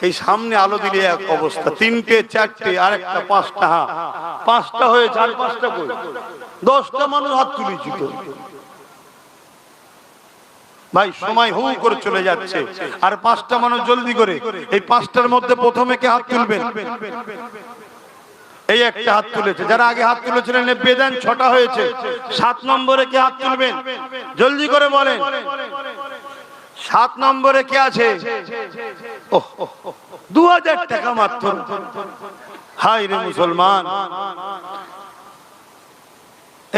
এই সামনে আলো দিলে এক অবস্থা। 3টে 4টে, আর একটা 5টা। হ্যাঁ, 5টা হয়েছে, আর 5টা কই? 10টা মানুষ হাত তুলেছি তো ভাই। সময় হু করে চলে যাচ্ছে, আর 5টা মানুষ জলদি করে। এই 5টার মধ্যে প্রথমে কে হাত তুলবেন? এই একটা হাত তুলেছে। যারা আগে হাত তুলেছিলেন বেদান 6টা হয়েছে। 7 নম্বরে কে হাত তুলবেন? জলদি করে বলেন। 7 নম্বরে কে আছে? 2000 টাকা মাত্র। হায় রে মুসলমান,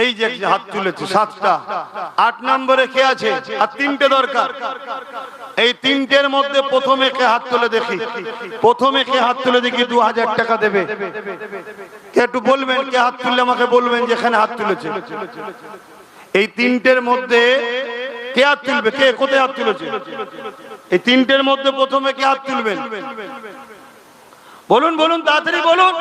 এই যে হাত তুলেছে 7টা, 8 নম্বরে কে আছে? আর 3টে দরকার। এই 3টের মধ্যে প্রথমে কে হাত তুলে দেখি, প্রথমে কে হাত তুলে দেখি 2000 টাকা দেবে। কে একটু বলবেন, কে হাত তুললে আমাকে বলবেন যেখানে হাত তুলেছে। এই 3টের মধ্যে কে হাত তুলবে? কে কোথায় হাত তুলেছে? এই 3টের মধ্যে প্রথমে কে হাত তুলবেন? বলুন বলুন, তাড়াতাড়ি বলুন।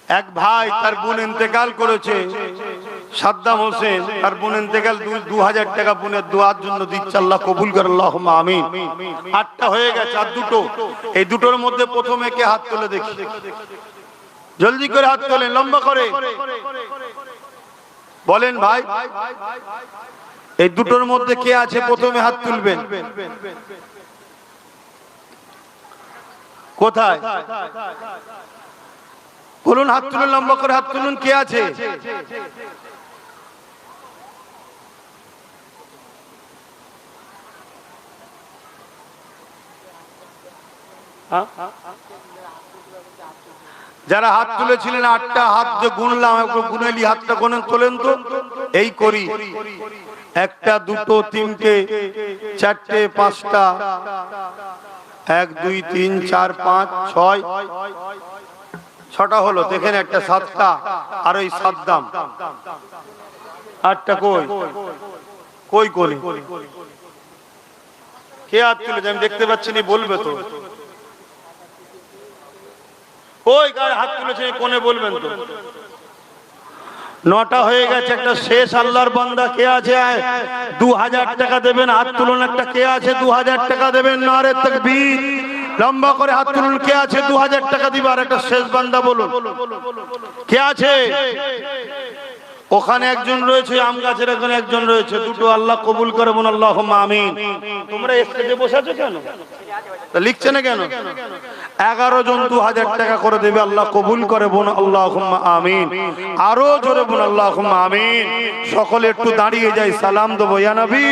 এক ভাই, তার বোন ইন্তেকাল করেছে, সাদ্দাম হোসেন, তার বোন ইন্তেকাল, 2000 টাকা বোনের দোয়ার জন্য দিচ্ছে, আল্লাহ কবুল করে, আল্লাহুম্মা আমিন। 8টা হয়ে গেছে, আর 2টো। এই 2টোর মধ্যে প্রথমে কে হাত তুলে দেখি, জলদি করে হাত তোলেন, লম্বা করে বলেন ভাই। এই 2টোর মধ্যে কে আছে প্রথমে হাত তুলবেন? কোথায় বলুন, হাত তুলুন, লম্বা করে হাত তুলুন, কে আছে? যারা হাত তুলেছিলেন 8টা হাত যে গুনলাম, একটু গুনেলি, হাতটা গুনে তোলেন তো। এই করি 1টা 2টো 3টে 4টে 5টা, 1 2 3 4 5 6, 6টা হলো। দেখেন একটা 7টা, আর ওই সাদ্দাম 8টা। কই কই কোনে কে হাত তুলেছে? আমি দেখতে পাচ্ছি না, বলবে তো। ওই গায়ে হাত তুলেছে কোনে, বলবেন তো। 9টা হয়ে গেছে, একটা শেষ আল্লাহর বান্দা কে আছে? 2000 টাকা দেবেন, হাত তুলুন। একটা কে আছে 2000 টাকা দেবেন? নারে তাকবীর, লম্বা করে হাত তুলুন। কে আছে 2000 টাকা দিবার? একটা শেষ বান্দা বলুন, কে আছে? ওখানে একজন রয়েছে, আম গাছের ওখানে একজন রয়েছে। 2টো, আল্লাহ কবুল করে, বোন আল্লাহুম্মা আমিন। তোমরা স্টেজে বসে আছো কেন? লিখছে না কেন? 11 জন 2000 টাকা করে দেবে, আল্লাহ কবুল করে, বোন আল্লাহুম্মা আমিন। আরো জোরে বোন আল্লাহুম্মা আমিন। সকলে একটু দাঁড়িয়ে যাই, সালাম দেবো। ইয়া নবী,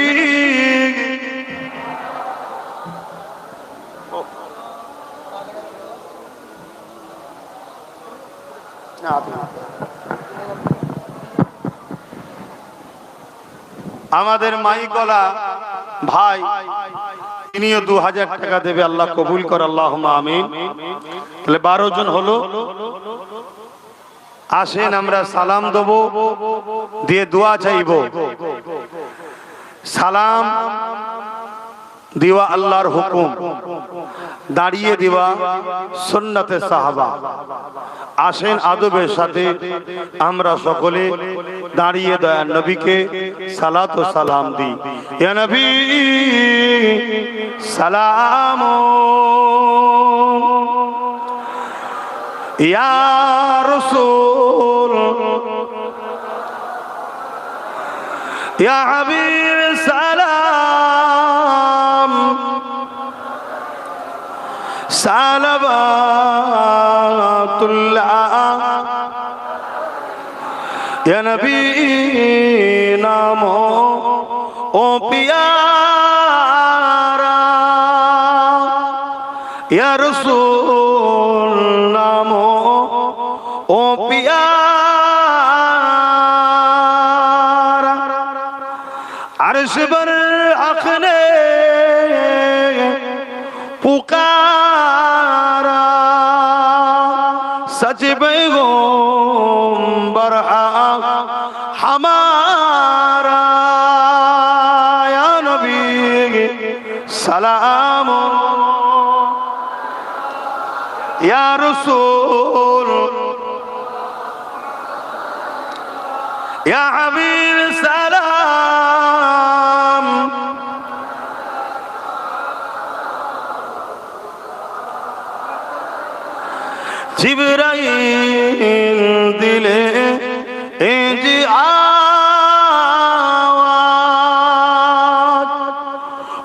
আমাদের মাইকলা ভাই, তিনিও 2000 টাকা দেবে, আল্লাহ কবুল করে, আল্লাহুম্মা আমিন। তাহলে 12 জন হলো। আসেন আমরা সালাম দেব, দিয়ে দোয়া চাইব। সালাম দেওয়া আল্লাহর হুকুম, দাঁড়িয়ে দেওয়া সুন্নতে সাহাবা। আসেন আদবের সাথে আমরা সকলে দাঁড়িয়ে দয়ার নবীকে সালাত ও সালাম দিই। ইয়া নবী সালাম, ইয়া রাসূল, ইয়া হাবিব সালাম, সালাবাতুল্লাহ, ইয়া নবী নামো ও পিয়ারা, ইয়া রাসূল নামো ও পিয়ারা। আরশ पर हक ने पुकारा, सच पैगंबर हमारा, या नबी सलाम, या रसूल, या हबीब सलाम। जिब्राइल दिले जी आवाज,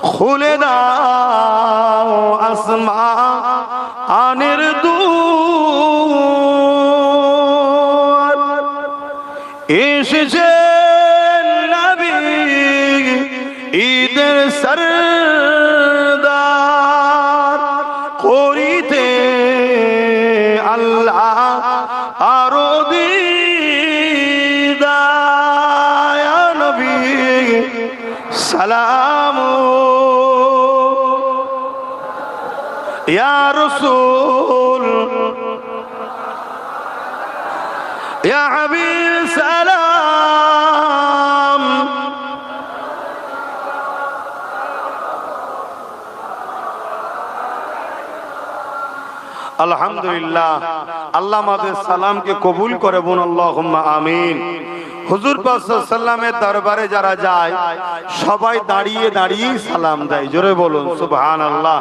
खुले दाओ আসমানের দুয়ার, এসেছে নবী ঈদের সরদার, দিদা ইয়া নবী সালাম ইয়া রাসূল ইয়া হাবিব সালাম। আলহামদুলিল্লাহ, আল্লাহ আমাদের সালামকে কবুল করে বলুন আল্লাহুম্মা আমিন। হুজুর পাক সাল্লাল্লাহু আলাইহি ওয়াসাল্লামের দরবারে যারা যায় সবাই দাঁড়িয়ে দাঁড়িয়ে সালাম দেয়, জোরে বলুন সুবহানাল্লাহ।